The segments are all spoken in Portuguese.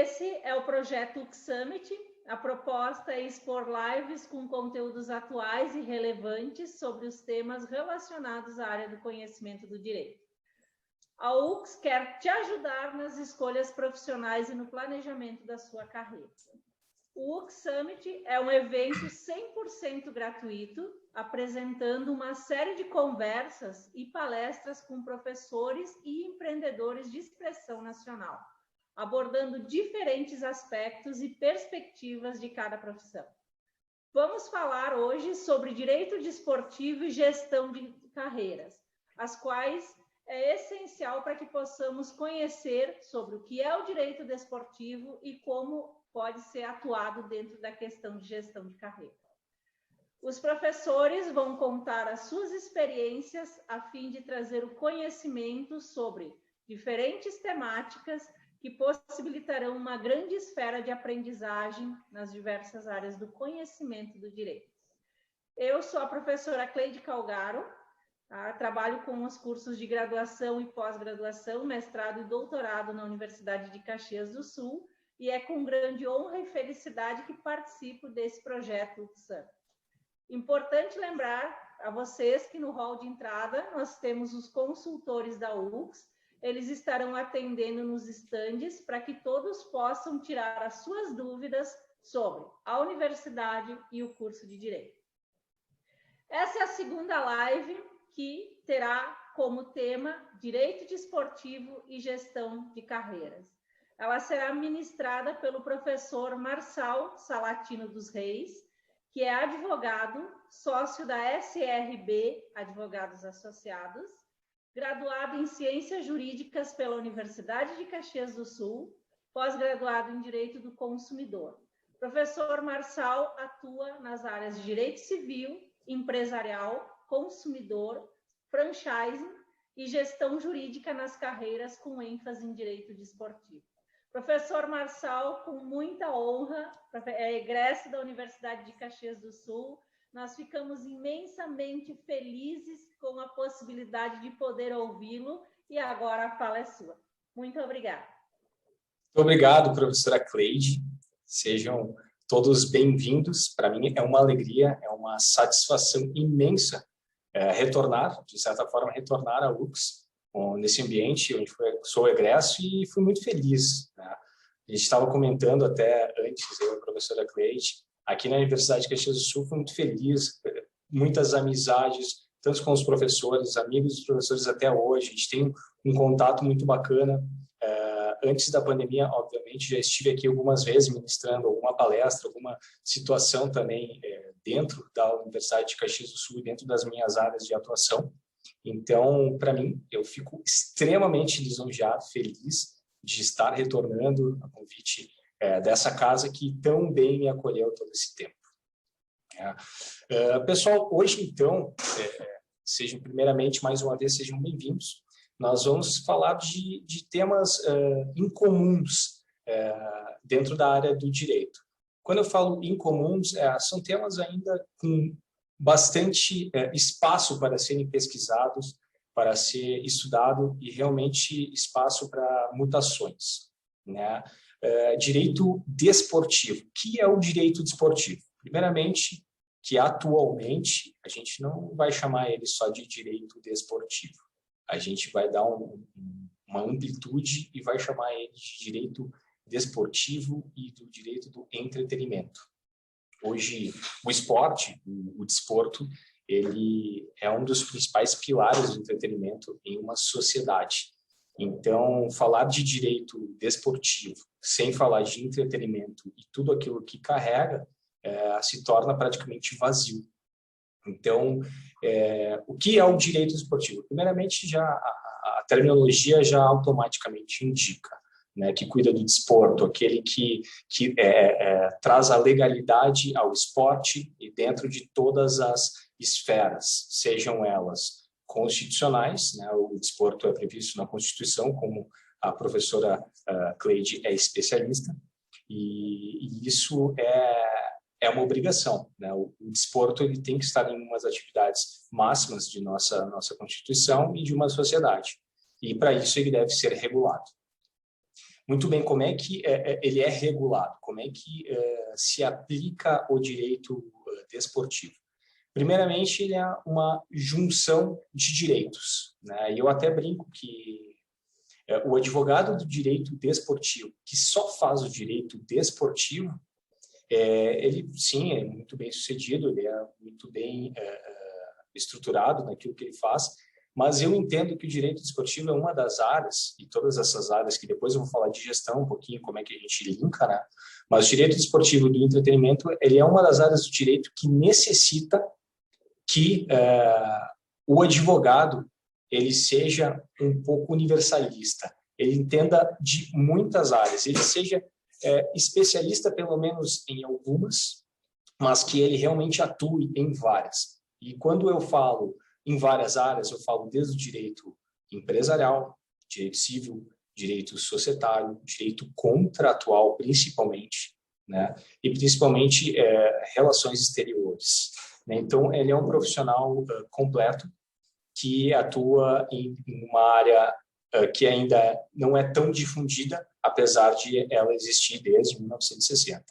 Esse é o projeto UX Summit. A proposta é expor lives com conteúdos atuais e relevantes sobre os temas relacionados à área do conhecimento do direito. A UX quer te ajudar nas escolhas profissionais e no planejamento da sua carreira. O UX Summit é um evento 100% gratuito, apresentando uma série de conversas e palestras com professores e empreendedores de expressão nacional, abordando diferentes aspectos e perspectivas de cada profissão. Vamos falar hoje sobre direito desportivo e gestão de carreiras, as quais é essencial para que possamos conhecer sobre o que é o direito desportivo e como pode ser atuado dentro da questão de gestão de carreira. Os professores vão contar as suas experiências a fim de trazer o conhecimento sobre diferentes temáticas que possibilitarão uma grande esfera de aprendizagem nas diversas áreas do conhecimento do direito. Eu sou a professora Cleide Calgaro, trabalho com os cursos de graduação e pós-graduação, mestrado e doutorado na Universidade de Caxias do Sul, e é com grande honra e felicidade que participo desse projeto UX Summit. Importante lembrar a vocês que no hall de entrada nós temos os consultores da UX. Eles estarão atendendo nos estandes para que todos possam tirar as suas dúvidas sobre a universidade e o curso de Direito. Essa é a segunda live que terá como tema Direito Desportivo e Gestão de Carreiras. Ela será ministrada pelo professor Marçal Salatino dos Reis, que é advogado, sócio da SRB Advogados Associados, graduado em Ciências Jurídicas pela Universidade de Caxias do Sul, pós-graduado em Direito do Consumidor. O professor Marçal atua nas áreas de Direito Civil, Empresarial, Consumidor, Franchising e Gestão Jurídica nas carreiras com ênfase em Direito Desportivo. Professor Marçal, com muita honra, é egresso da Universidade de Caxias do Sul. Nós ficamos imensamente felizes com a possibilidade de poder ouvi-lo e agora a fala é sua. Muito obrigada. Muito obrigado, professora Cleide. Sejam todos bem-vindos. Para mim é uma alegria, é uma satisfação imensa retornar, de certa forma, retornar à UX, nesse ambiente onde sou egresso e fui muito feliz, né? A gente estava comentando até antes, eu e a professora Cleide, aqui na Universidade de Caxias do Sul, fui muito feliz, muitas amizades, tanto com os professores, amigos dos professores até hoje, a gente tem um contato muito bacana. Antes da pandemia, obviamente, já estive aqui algumas vezes ministrando alguma palestra, alguma situação também dentro da Universidade de Caxias do Sul, dentro das minhas áreas de atuação. Então, para mim, eu fico extremamente lisonjeado, feliz de estar retornando a convite dessa casa que tão bem me acolheu todo esse tempo. Pessoal, hoje, então, sejam primeiramente, mais uma vez, sejam bem-vindos. Nós vamos falar de temas incomuns dentro da área do direito. Quando eu falo incomuns, são temas ainda com bastante espaço para serem pesquisados, para ser estudado e realmente espaço para mutações, né? Direito desportivo. O que é o direito desportivo? Primeiramente, que atualmente a gente não vai chamar ele só de direito desportivo. A gente vai dar uma amplitude e vai chamar ele de direito desportivo e do direito do entretenimento. Hoje, o esporte, o desporto, ele é um dos principais pilares do entretenimento em uma sociedade. Então, falar de direito desportivo sem falar de entretenimento e tudo aquilo que carrega se torna praticamente vazio. Então, o que é o direito desportivo? Primeiramente, já a terminologia já automaticamente indica, né, que cuida do desporto, aquele que traz a legalidade ao esporte e dentro de todas as esferas, sejam elas constitucionais, né, o desporto é previsto na Constituição, como a professora Cleide é especialista, e isso é uma obrigação, né? O desporto ele tem que estar em umas atividades máximas de nossa Constituição e de uma sociedade, e para isso ele deve ser regulado. Muito bem, como é que ele é regulado? Como é que se aplica o direito desportivo? Primeiramente, ele é uma junção de direitos, né? E eu até brinco que o advogado do direito desportivo, que só faz o direito desportivo, ele, sim, é muito bem sucedido, ele é muito bem estruturado naquilo que ele faz, mas eu entendo que o direito desportivo é uma das áreas, e todas essas áreas que depois eu vou falar de gestão um pouquinho, como é que a gente linka, né? Mas o direito desportivo do entretenimento, ele é uma das áreas do direito que necessita que o advogado ele seja um pouco universalista, ele entenda de muitas áreas, ele seja especialista pelo menos em algumas, mas que ele realmente atue em várias. E quando eu falo em várias áreas, eu falo desde o direito empresarial, direito civil, direito societário, direito contratual, principalmente, né? E principalmente relações exteriores. Né? Então, ele é um profissional completo que atua em uma área que ainda não é tão difundida, apesar de ela existir desde 1960.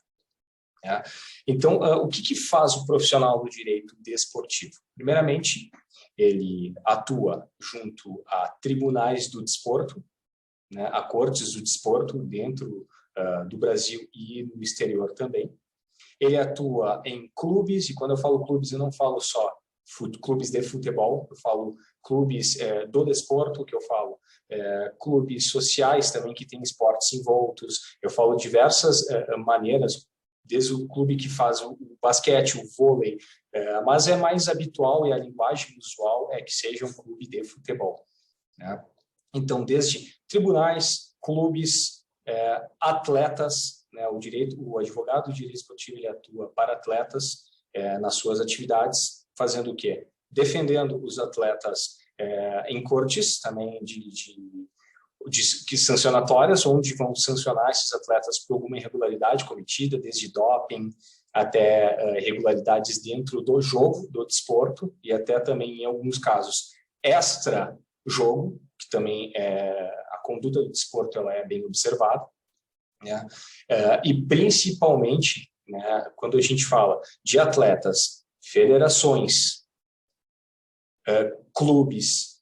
Né? Então, o que faz o profissional do direito desportivo? Primeiramente, ele atua junto a tribunais do desporto, né, a cortes do desporto dentro do Brasil e no exterior também. Ele atua em clubes, e quando eu falo clubes, eu não falo só clubes de futebol, eu falo clubes do desporto, que eu falo clubes sociais também que tem esportes envoltos, eu falo diversas maneiras, desde o clube que faz o basquete, o vôlei, mas é mais habitual e a linguagem usual é que seja um clube de futebol. Né? Então, desde tribunais, clubes, atletas, né? O advogado do direito esportivo ele atua para atletas nas suas atividades, fazendo o quê? Defendendo os atletas em cortes também que sancionatórias, onde vão sancionar esses atletas por alguma irregularidade cometida, desde doping até irregularidades dentro do jogo, do desporto, e até também, em alguns casos, extra-jogo, que também a conduta do desporto ela é bem observada. Né? E, principalmente, né, quando a gente fala de atletas, federações, clubes,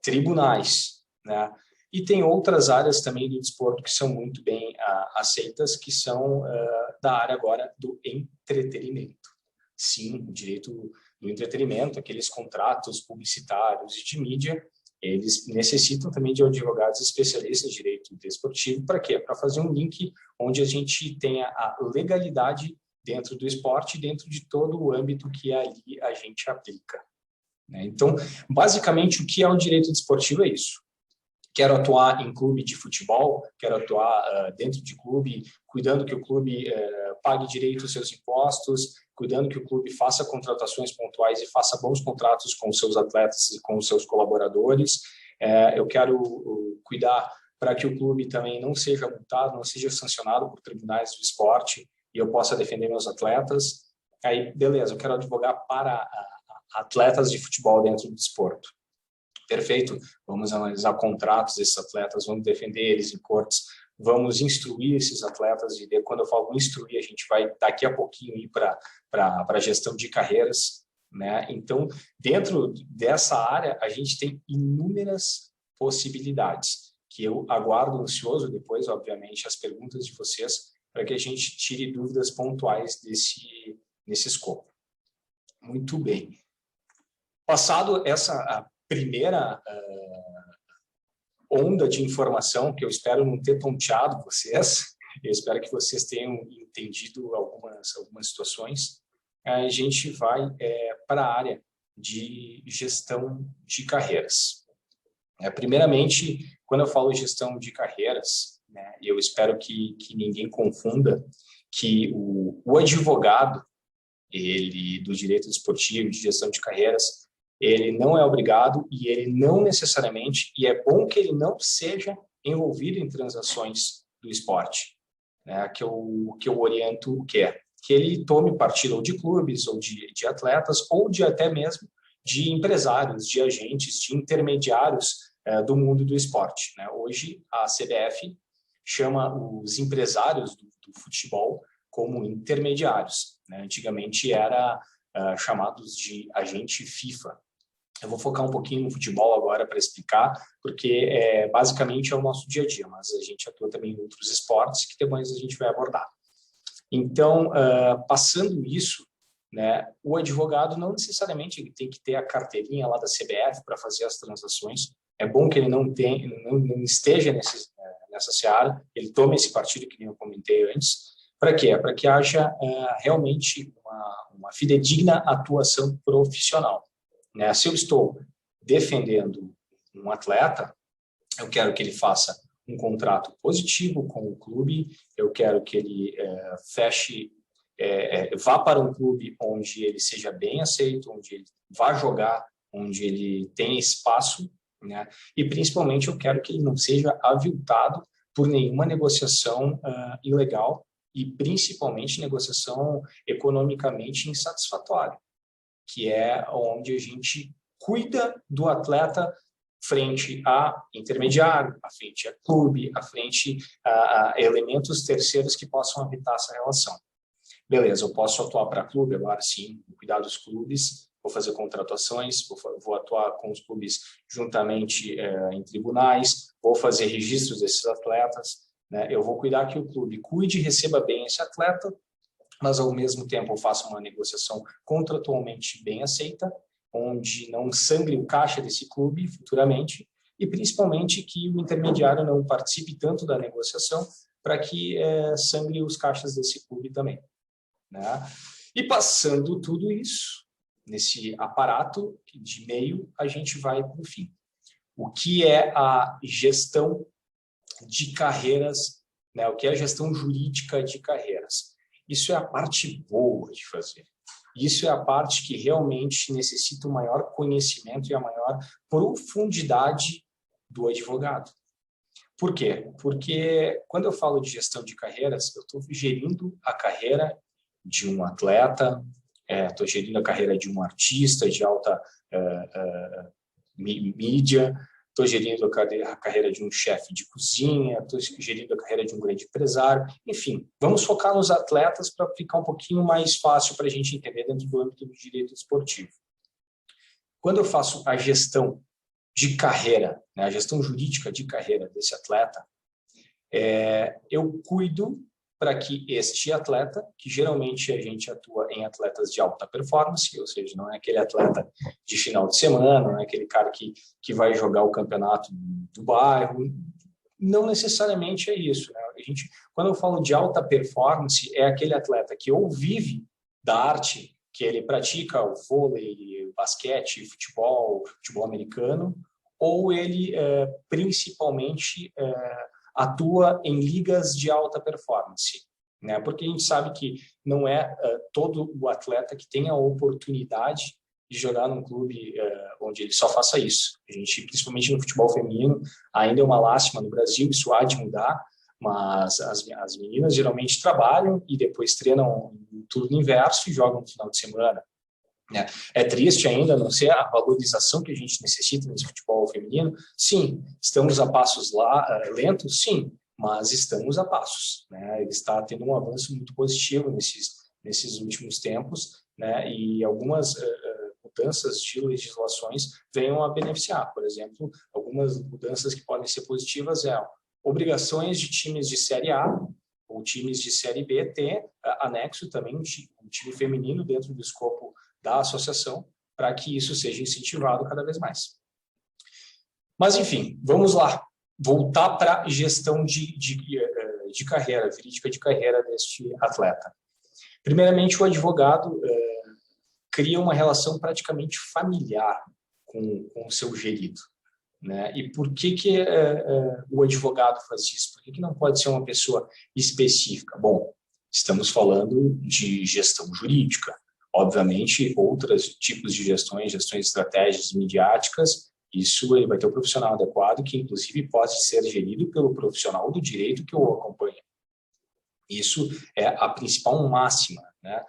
tribunais, né? E tem outras áreas também do desporto que são muito bem aceitas, que são da área agora do entretenimento. Sim, o direito do entretenimento, aqueles contratos publicitários e de mídia, eles necessitam também de advogados especialistas em direito desportivo. Para quê? Para fazer um link onde a gente tenha a legalidade dentro do esporte, dentro de todo o âmbito que ali a gente aplica. Então, basicamente, o que é o direito desportivo é isso. Quero atuar em clube de futebol, quero atuar dentro de clube, cuidando que o clube pague direito os seus impostos, cuidando que o clube faça contratações pontuais e faça bons contratos com os seus atletas e com os seus colaboradores. Eu quero cuidar para que o clube também não seja multado, não seja sancionado por tribunais do esporte e eu possa defender meus atletas. Aí, beleza, eu quero advogar para atletas de futebol dentro do desporto. Perfeito, vamos analisar contratos desses atletas, vamos defender eles em cortes, vamos instruir esses atletas, e quando eu falo instruir, a gente vai daqui a pouquinho ir para a gestão de carreiras, né? Então, dentro dessa área, a gente tem inúmeras possibilidades, que eu aguardo ansioso depois, obviamente, as perguntas de vocês, para que a gente tire dúvidas pontuais nesse escopo. Muito bem. Passado essa primeira onda de informação, que eu espero não ter tonteado vocês, eu espero que vocês tenham entendido algumas situações, a gente vai para a área de gestão de carreiras. Primeiramente, quando eu falo gestão de carreiras, né, eu espero que ninguém confunda que o advogado ele do direito desportivo, de gestão de carreiras, ele não é obrigado e ele não necessariamente, e é bom que ele não seja envolvido em transações do esporte, né, que eu oriento o que é. Que ele tome partido ou de clubes, ou de atletas, ou de até mesmo de empresários, de agentes, de intermediários do mundo do esporte. Né? Hoje, a CBF chama os empresários do futebol como intermediários, né? Antigamente era chamados de agente FIFA. Eu vou focar um pouquinho no futebol agora para explicar, porque basicamente é o nosso dia a dia, mas a gente atua também em outros esportes que depois a gente vai abordar. Então, passando isso, né, o advogado não necessariamente ele tem que ter a carteirinha lá da CBF para fazer as transações. É bom que ele não esteja nessa seara, ele tome esse partido que eu comentei antes. Para quê? Para que haja realmente uma fidedigna atuação profissional, né? Se eu estou defendendo um atleta, eu quero que ele faça um contrato positivo com o clube, eu quero que ele vá para um clube onde ele seja bem aceito, onde ele vá jogar, onde ele tenha espaço, né? E principalmente eu quero que ele não seja aviltado por nenhuma negociação ilegal e principalmente negociação economicamente insatisfatória, que é onde a gente cuida do atleta frente a intermediário, a frente a clube, a frente a elementos terceiros que possam habitar essa relação. Beleza, eu posso atuar para clube, agora sim, cuidar dos clubes, vou fazer contratações, vou atuar com os clubes juntamente em tribunais, vou fazer registros desses atletas, né? Eu vou cuidar que o clube cuide e receba bem esse atleta, mas ao mesmo tempo eu faço uma negociação contratualmente bem aceita, onde não sangre o caixa desse clube futuramente, e principalmente que o intermediário não participe tanto da negociação para que sangre os caixas desse clube também, né? E passando tudo isso, nesse aparato de meio, a gente vai para o fim. O que é a gestão de carreiras, né? O que é a gestão jurídica de carreiras? Isso é a parte boa de fazer. Isso é a parte que realmente necessita o maior conhecimento e a maior profundidade do advogado. Por quê? Porque quando eu falo de gestão de carreiras, eu estou gerindo a carreira de um atleta, estou gerindo a carreira de um artista de alta mídia, estou gerindo a carreira de um chefe de cozinha, estou gerindo a carreira de um grande empresário. Enfim, vamos focar nos atletas para ficar um pouquinho mais fácil para a gente entender dentro do âmbito do direito esportivo. Quando eu faço a gestão de carreira, né, a gestão jurídica de carreira desse atleta, eu cuido para que este atleta, que geralmente a gente atua em atletas de alta performance, ou seja, não é aquele atleta de final de semana, não é aquele cara que vai jogar o campeonato do bairro, não necessariamente é isso, né? Quando eu falo de alta performance, é aquele atleta que ou vive da arte que ele pratica, o vôlei, basquete, futebol americano, ou ele principalmente atua em ligas de alta performance, né? Porque a gente sabe que não é todo o atleta que tem a oportunidade de jogar num clube onde ele só faça isso. A gente, principalmente no futebol feminino, ainda é uma lástima no Brasil, isso há de mudar, mas as meninas geralmente trabalham e depois treinam no turno inverso e jogam no final de semana. É triste ainda não ser a valorização que a gente necessita nesse futebol feminino. Sim, estamos a passos lentos, sim, mas estamos a passos, né? Ele está tendo um avanço muito positivo nesses últimos tempos, né? E algumas mudanças de legislações venham a beneficiar. Por exemplo, algumas mudanças que podem ser positivas obrigações de times de Série A ou times de Série B ter anexo também um time feminino dentro do escopo da associação, para que isso seja incentivado cada vez mais. Mas, enfim, vamos lá. Voltar para a gestão de carreira, jurídica de carreira deste atleta. Primeiramente, o advogado cria uma relação praticamente familiar com o seu gerido, né? E por que o advogado faz isso? Por que não pode ser uma pessoa específica? Bom, estamos falando de gestão jurídica. Obviamente, outros tipos de gestões estratégias midiáticas, isso ele vai ter um profissional adequado, que inclusive pode ser gerido pelo profissional do direito que o acompanha. Isso é a principal máxima, né?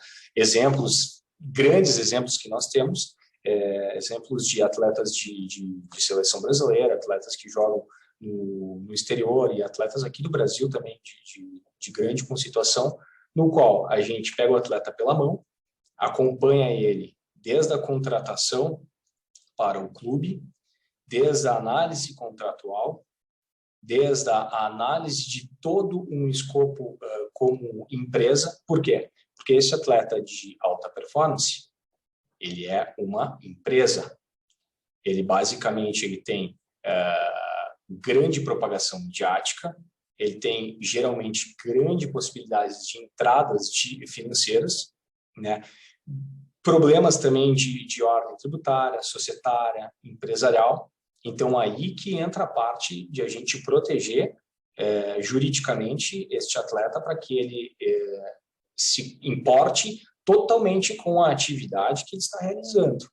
Grandes exemplos que nós temos, exemplos de atletas de seleção brasileira, atletas que jogam no exterior e atletas aqui do Brasil também de grande conceituação, no qual a gente pega o atleta pela mão, acompanha ele desde a contratação para o clube, desde a análise contratual, desde a análise de todo um escopo como empresa. Por quê? Porque esse atleta de alta performance, ele é uma empresa. Ele basicamente ele tem grande propagação midiática, ele tem geralmente grande possibilidades de entradas financeiras, né? Problemas também de ordem tributária, societária, empresarial. Então, aí que entra a parte de a gente proteger juridicamente este atleta para que ele se importe totalmente com a atividade que ele está realizando.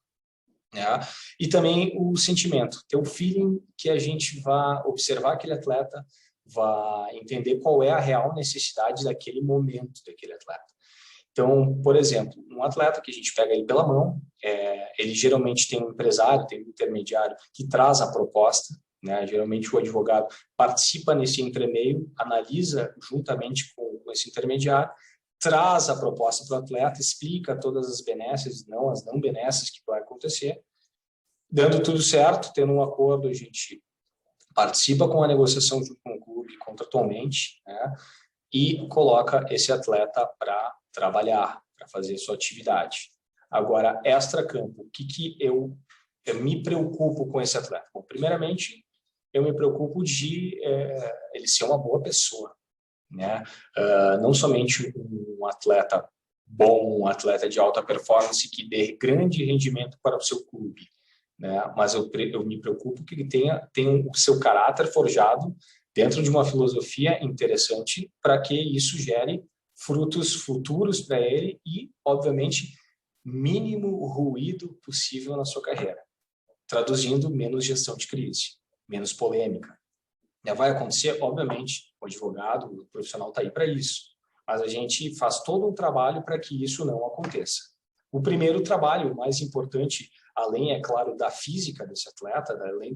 Né? E também o sentimento, ter o feeling que a gente vai observar aquele atleta, vai entender qual é a real necessidade daquele momento daquele atleta. Então, por exemplo, um atleta que a gente pega ele pela mão, ele geralmente tem um empresário, tem um intermediário que traz a proposta, né? Geralmente o advogado participa nesse entremeio, analisa juntamente com esse intermediário, traz a proposta para o atleta, explica todas as benesses, as não benesses que vai acontecer. Dando tudo certo, tendo um acordo, a gente participa com a negociação junto com o clube contratualmente, né? E coloca esse atleta para trabalhar, para fazer sua atividade. Agora, extra-campo, o que eu me preocupo com esse atleta? Bom, primeiramente, eu me preocupo de ele ser uma boa pessoa, né? Não somente um atleta bom, um atleta de alta performance que dê grande rendimento para o seu clube, né? Mas eu me preocupo que ele tenha o seu caráter forjado dentro de uma filosofia interessante para que isso gere frutos futuros para ele e, obviamente, mínimo ruído possível na sua carreira. Traduzindo, menos gestão de crise, menos polêmica. Vai acontecer, obviamente, o advogado, o profissional está aí para isso, mas a gente faz todo um trabalho para que isso não aconteça. O primeiro trabalho, o mais importante, além, é claro, da física desse atleta, além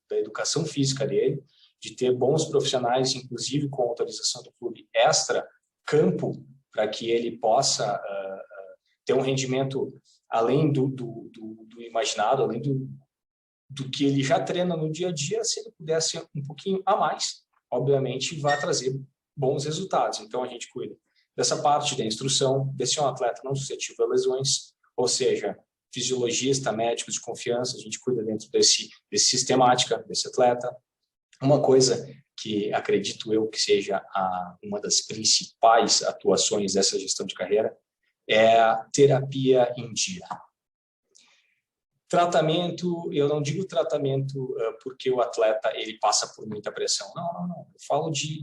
da educação física dele, de ter bons profissionais, inclusive com autorização do clube extra-campo, para que ele possa ter um rendimento além do imaginado, além do que ele já treina no dia a dia. Se ele pudesse um pouquinho a mais, obviamente vai trazer bons resultados. Então a gente cuida dessa parte da instrução, desse um atleta não suscetível a lesões, ou seja, fisiologista, médico de confiança, a gente cuida dentro desse sistemática desse atleta. Uma coisa que acredito eu que seja uma das principais atuações dessa gestão de carreira é a terapia em dia. Tratamento, eu não digo tratamento porque o atleta ele passa por muita pressão. Não. Eu falo de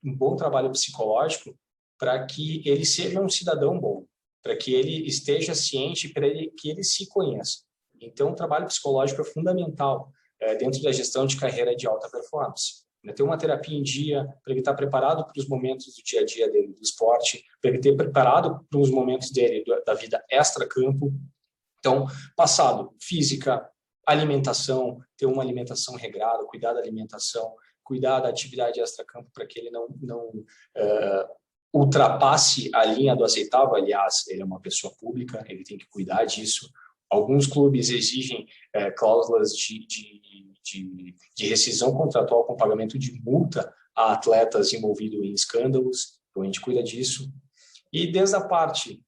um bom trabalho psicológico para que ele seja um cidadão bom, para que ele esteja ciente, para que ele se conheça. Então, o trabalho psicológico é fundamental dentro da gestão de carreira de alta performance. Ter uma terapia em dia, para ele estar preparado para os momentos do dia a dia dele, do esporte, para ele estar preparado para os momentos dele, da vida extra-campo. Então, passado, física, alimentação, ter uma alimentação regrada, cuidar da alimentação, cuidar da atividade extra-campo para que ele não ultrapasse a linha do aceitável. Aliás, ele é uma pessoa pública, ele tem que cuidar disso. Alguns clubes exigem cláusulas de rescisão contratual com pagamento de multa a atletas envolvidos em escândalos, então a gente cuida disso. E desde a parte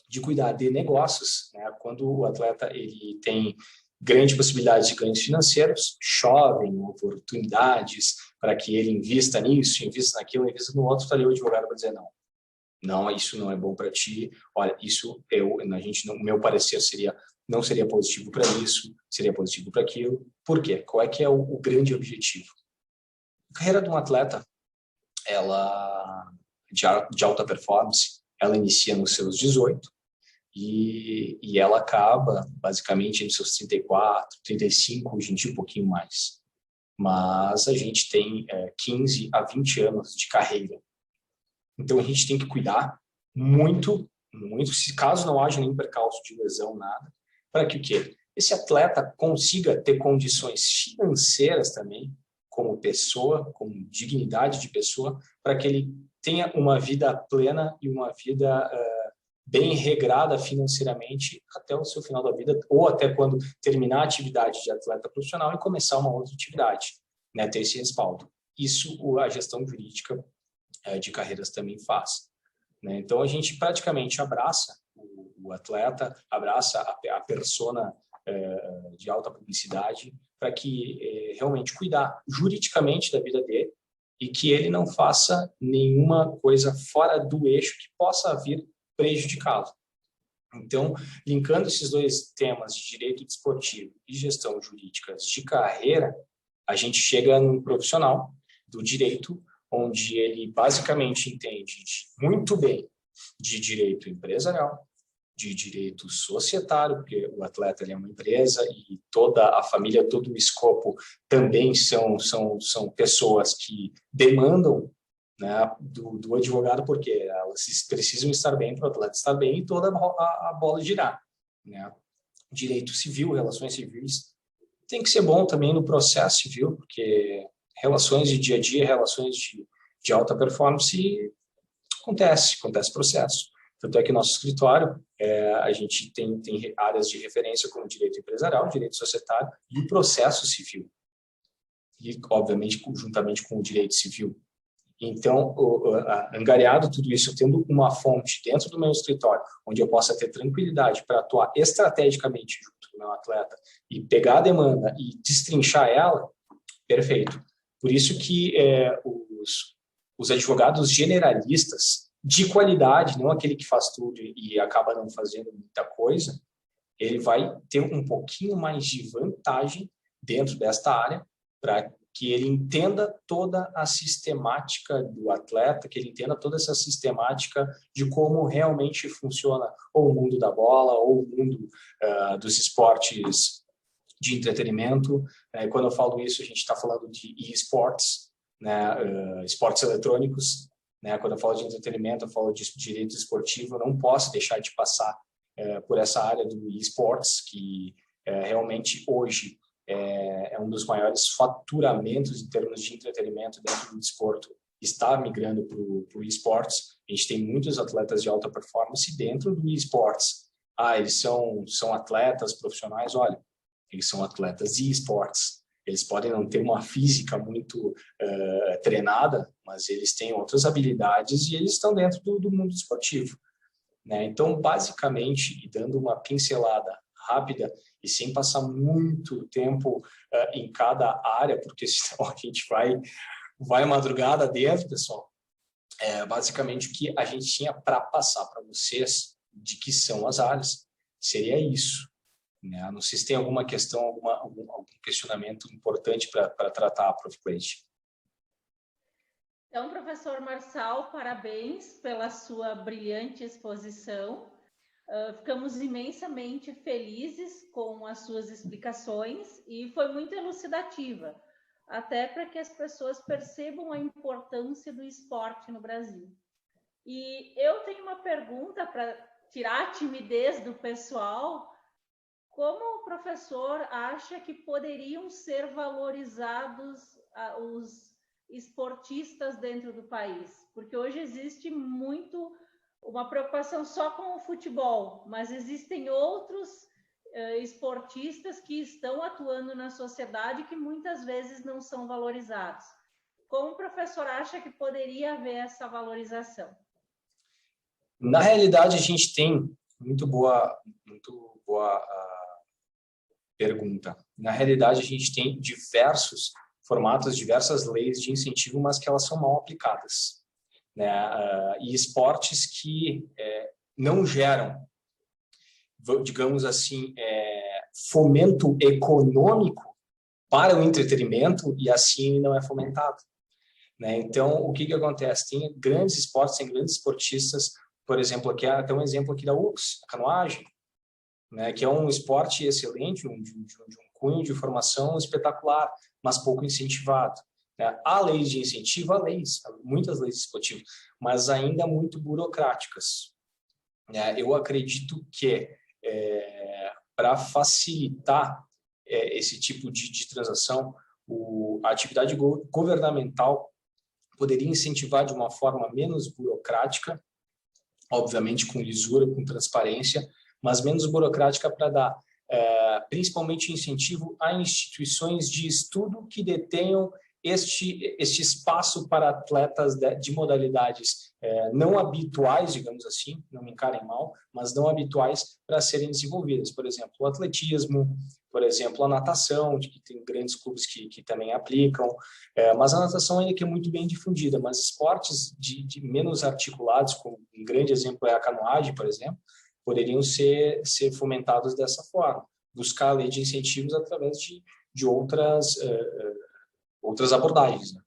de cuidar de negócios, né, quando o atleta ele tem grande possibilidade de ganhos financeiros, chovem oportunidades para que ele invista nisso, invista naquilo, invista no outro, está ali o advogado para dizer não, isso não é bom para ti, olha, isso o meu parecer não seria positivo para isso, seria positivo para aquilo. Por quê? Qual é que é o grande objetivo? A carreira de um atleta, ela de alta performance, ela inicia nos seus 18 e ela acaba basicamente nos seus 34, 35, hoje em dia um pouquinho mais. Mas a gente tem 15 a 20 anos de carreira. Então a gente tem que cuidar muito, se caso não haja nenhum percalço de lesão, nada, para que o quê? Esse atleta consiga ter condições financeiras também como pessoa, como dignidade de pessoa, para que ele tenha uma vida plena e uma vida bem regrada financeiramente até o seu final da vida, ou até quando terminar a atividade de atleta profissional e começar uma outra atividade, né? Ter esse respaldo. Isso a gestão jurídica de carreiras também faz, né? Então, a gente praticamente abraça o atleta, abraça a persona de alta publicidade para que realmente cuidar juridicamente da vida dele e que ele não faça nenhuma coisa fora do eixo que possa vir prejudicá-lo. Então, linkando esses dois temas de direito desportivo e gestão jurídica de carreira, a gente chega num profissional do direito onde ele basicamente entende muito bem de direito empresarial, de direito societário, porque o atleta ele é uma empresa e toda a família, todo o escopo também são pessoas que demandam, né, do advogado, porque elas precisam estar bem para o atleta estar bem e toda a bola girar, né? Direito civil, relações civis, tem que ser bom também no processo civil, porque relações de dia a dia, relações de alta performance, acontece processo. Tanto é que nosso escritório, a gente tem áreas de referência como direito empresarial, direito societário e o processo civil. E, obviamente, juntamente com o direito civil. Então, angariado tudo isso, tendo uma fonte dentro do meu escritório, onde eu possa ter tranquilidade para atuar estrategicamente junto com o meu atleta e pegar a demanda e destrinchar ela, perfeito. Por isso que os advogados generalistas, de qualidade, não aquele que faz tudo e acaba não fazendo muita coisa, ele vai ter um pouquinho mais de vantagem dentro desta área para que ele entenda toda a sistemática do atleta, que ele entenda toda essa sistemática de como realmente funciona ou o mundo da bola, ou o mundo dos esportes de entretenimento. Quando eu falo isso, a gente está falando de e-sports, né, esportes eletrônicos. Né? Quando eu falo de entretenimento, eu falo de direito esportivo, eu não posso deixar de passar por essa área do e-sports, que realmente hoje é um dos maiores faturamentos em termos de entretenimento dentro do desporto, está migrando para o esportes. A gente tem muitos atletas de alta performance dentro do esportes. Eles são atletas profissionais? Olha, eles são atletas de esportes. Eles podem não ter uma física muito treinada, mas eles têm outras habilidades e eles estão dentro do mundo esportivo. Né? Então, basicamente, e dando uma pincelada rápida e sem passar muito tempo em cada área, porque senão a gente vai madrugada dentro, pessoal. Basicamente, o que a gente tinha para passar para vocês de que são as áreas seria isso. Né? Não sei se tem alguma questão, algum questionamento importante para tratar, Prof. Cleide. Então, professor Marçal, parabéns pela sua brilhante exposição. Ficamos imensamente felizes com as suas explicações e foi muito elucidativa, até para que as pessoas percebam a importância do esporte no Brasil. E eu tenho uma pergunta para tirar a timidez do pessoal. Como o professor acha que poderiam ser valorizados os esportistas dentro do país? Porque hoje existe muito uma preocupação só com o futebol, mas existem outros esportistas que estão atuando na sociedade que muitas vezes não são valorizados. Como o professor acha que poderia haver essa valorização? Na realidade, a gente tem muito boa pergunta. Na realidade, a gente tem diversos formatos, diversas leis de incentivo, mas que elas são mal aplicadas. Né? E esportes que não geram, digamos assim, fomento econômico para o entretenimento e assim não é fomentado. Né? Então, o que acontece? Tem grandes esportes, tem grandes esportistas, por exemplo, aqui até um exemplo aqui da UX, a canoagem, né? Que é um esporte excelente, de um cunho de formação espetacular, mas pouco incentivado. Né? Há leis de incentivo, há muitas leis esportivas, mas ainda muito burocráticas. Né? Eu acredito que para facilitar esse tipo de transação, A atividade governamental poderia incentivar de uma forma menos burocrática, obviamente com lisura, com transparência, mas menos burocrática para dar principalmente incentivo a instituições de estudo que detenham este espaço para atletas de modalidades não habituais, digamos assim, não me encarem mal, mas não habituais para serem desenvolvidas. Por exemplo, o atletismo, por exemplo, a natação, que tem grandes clubes que também aplicam, mas a natação ainda que é muito bem difundida, mas esportes de menos articulados, como um grande exemplo é a canoagem, por exemplo, poderiam ser fomentados dessa forma, buscar a lei de incentivos através de outras abordagens. Né?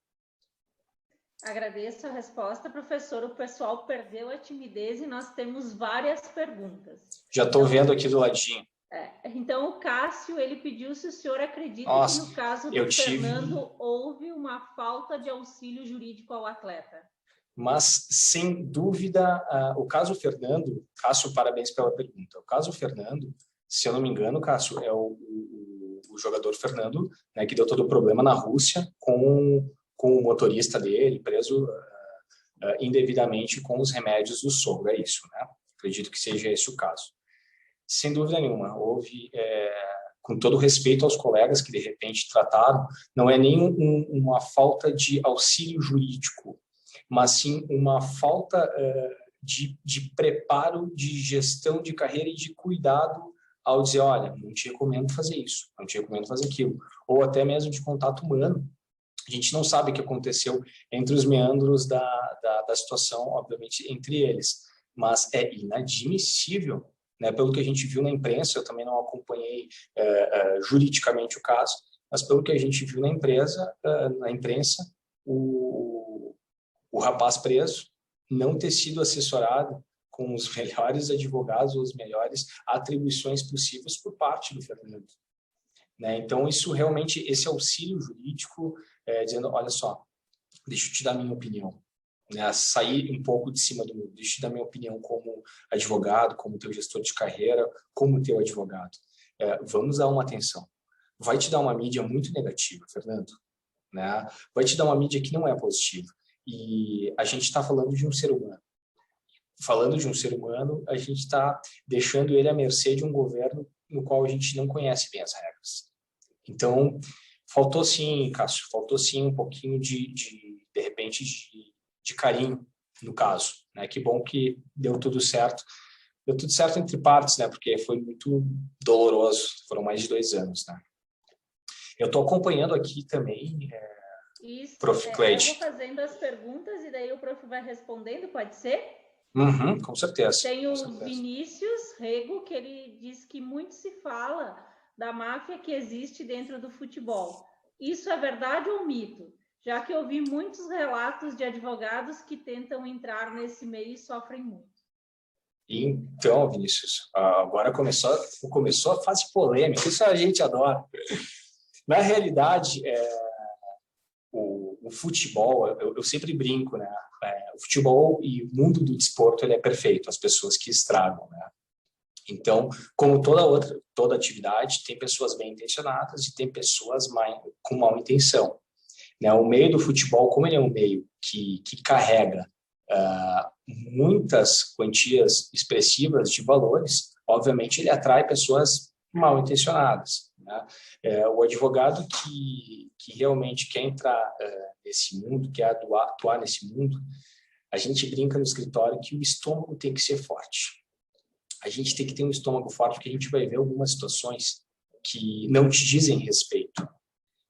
Agradeço a resposta, professor. O pessoal perdeu a timidez e nós temos várias perguntas. Já estou vendo aqui do ladinho. Então, o Cássio, ele pediu se o senhor acredita que no caso do Fernando houve uma falta de auxílio jurídico ao atleta. Mas, sem dúvida, o caso Fernando, Cássio, parabéns pela pergunta. O caso Fernando, se eu não me engano, Cássio, é o jogador Fernando, né, que deu todo o problema na Rússia com o motorista dele, preso indevidamente com os remédios do sogro, é isso, né? Acredito que seja esse o caso. Sem dúvida nenhuma, houve, com todo respeito aos colegas que de repente trataram, não é nem uma falta de auxílio jurídico, mas sim uma falta de preparo, de gestão de carreira e de cuidado ao dizer, olha, não te recomendo fazer isso, não te recomendo fazer aquilo, ou até mesmo de contato humano. A gente não sabe o que aconteceu entre os meandros da situação, obviamente, entre eles, mas é inadmissível, né, pelo que a gente viu na imprensa, eu também não acompanhei juridicamente o caso, mas pelo que a gente viu na imprensa, o rapaz preso não ter sido assessorado com os melhores advogados ou as melhores atribuições possíveis por parte do Fernando. Né? Então, isso realmente, esse auxílio jurídico, dizendo, olha só, deixa eu te dar a minha opinião. Né? Sair um pouco de cima do muro, deixa eu te dar a minha opinião como advogado, como teu gestor de carreira, como teu advogado. Vamos dar uma atenção. Vai te dar uma mídia muito negativa, Fernando. Né? Vai te dar uma mídia que não é positiva. E a gente está falando de um ser humano. Falando de um ser humano, a gente está deixando ele à mercê de um governo no qual a gente não conhece bem as regras. Então, faltou sim, Cássio, faltou sim um pouquinho de repente, de carinho no caso. Né? Que bom que deu tudo certo. Deu tudo certo entre partes, né? Porque foi muito doloroso. Foram mais de 2 anos. Né? Eu estou acompanhando aqui também... Isso, Prof. Cleide. Eu vou fazendo as perguntas e daí o prof vai respondendo, pode ser? Uhum, com certeza. Tem o Vinícius Rego, que ele diz que muito se fala da máfia que existe dentro do futebol. Isso é verdade ou mito? Já que eu vi muitos relatos de advogados que tentam entrar nesse meio e sofrem muito. Então, Vinícius, agora começou a fase polêmica. Isso a gente adora. Na realidade, o futebol, eu sempre brinco, né? O futebol e o mundo do desporto, ele é perfeito, as pessoas que estragam, né? Então, como toda atividade, tem pessoas bem intencionadas e tem pessoas com má intenção. Né? O meio do futebol, como ele é um meio que carrega muitas quantias expressivas de valores, obviamente ele atrai pessoas mal intencionadas. Né? O advogado que realmente quer entrar nesse mundo, quer atuar nesse mundo, a gente brinca no escritório que o estômago tem que ser forte. A gente tem que ter um estômago forte porque a gente vai ver algumas situações que não te dizem respeito,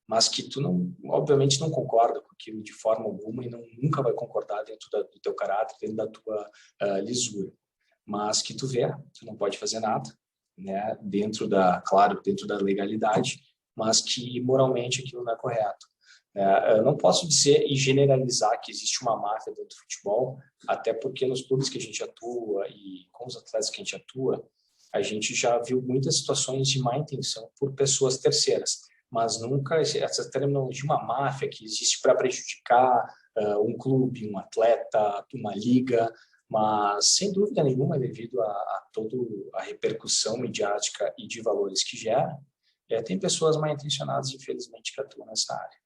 mas que tu obviamente não concorda com aquilo de forma alguma e nunca vai concordar dentro do teu caráter, dentro da tua lisura. Mas que tu vê, tu não pode fazer nada, né? Dentro da legalidade, mas que moralmente aquilo não é correto. Eu não posso dizer e generalizar que existe uma máfia dentro do futebol, até porque nos clubes que a gente atua e com os atletas que a gente atua, a gente já viu muitas situações de má intenção por pessoas terceiras, mas nunca essa terminologia de uma máfia que existe para prejudicar um clube, um atleta, uma liga, mas sem dúvida nenhuma, devido a toda a repercussão midiática e de valores que gera, tem pessoas mal intencionadas, infelizmente, que atuam nessa área.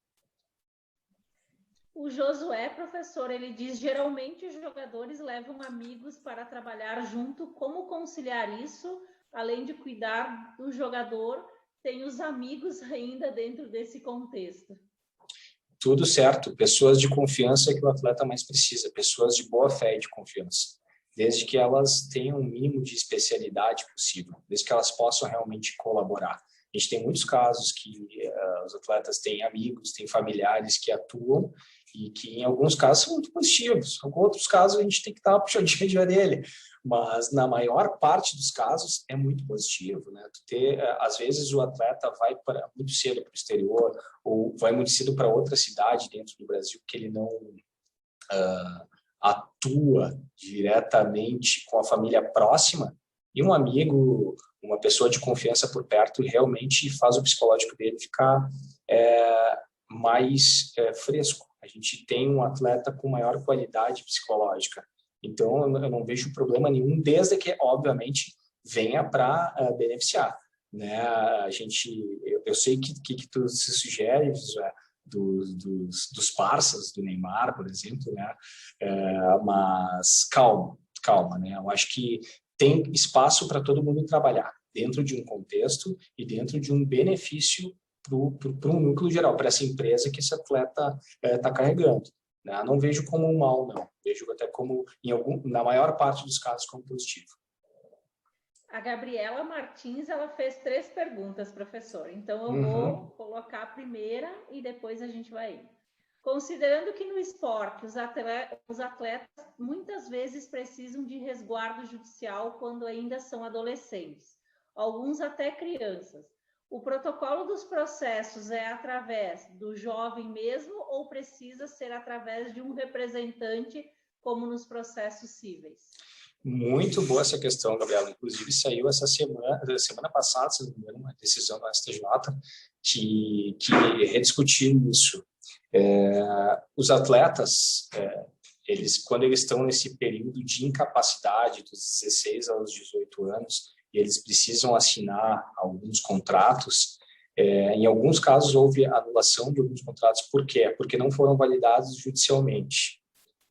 O Josué, professor, ele diz, geralmente os jogadores levam amigos para trabalhar junto. Como conciliar isso? Além de cuidar do jogador, tem os amigos ainda dentro desse contexto. Tudo certo. Pessoas de confiança é que o atleta mais precisa. Pessoas de boa fé e de confiança. Desde que elas tenham um mínimo de especialidade possível. Desde que elas possam realmente colaborar. A gente tem muitos casos que os atletas têm amigos, têm familiares que atuam e que, em alguns casos, são muito positivos. Em outros casos, a gente tem que dar uma puxadinha de orelha. Mas, na maior parte dos casos, é muito positivo, né? Às vezes, o atleta vai muito cedo para o exterior ou vai muito cedo para outra cidade dentro do Brasil, que ele não atua diretamente com a família próxima, e um amigo, uma pessoa de confiança por perto, realmente faz o psicológico dele ficar mais fresco. A gente tem um atleta com maior qualidade psicológica. Então, eu não vejo problema nenhum, desde que, obviamente, venha para beneficiar. Né? Eu sei que tu se sugere, dos parceiros do Neymar, por exemplo, né? Mas calma, né? Eu acho que tem espaço para todo mundo trabalhar dentro de um contexto e dentro de um benefício para um núcleo geral, para essa empresa que esse atleta está carregando. Né? Não vejo como um mal, não. Vejo até como, na maior parte dos casos, como positivo. A Gabriela Martins, ela fez 3 perguntas, professor. Então, eu vou colocar a primeira e depois a gente vai ir. Considerando que no esporte os atletas muitas vezes precisam de resguardo judicial quando ainda são adolescentes, alguns até crianças, o protocolo dos processos é através do jovem mesmo ou precisa ser através de um representante, como nos processos cíveis? Muito boa essa questão, Gabriela. Inclusive, saiu essa semana passada, se não me engano, uma decisão do STJ que rediscutiu isso. Os atletas, quando eles estão nesse período de incapacidade, dos 16 aos 18 anos, e eles precisam assinar alguns contratos, em alguns casos houve anulação de alguns contratos. Por quê? Porque não foram validados judicialmente.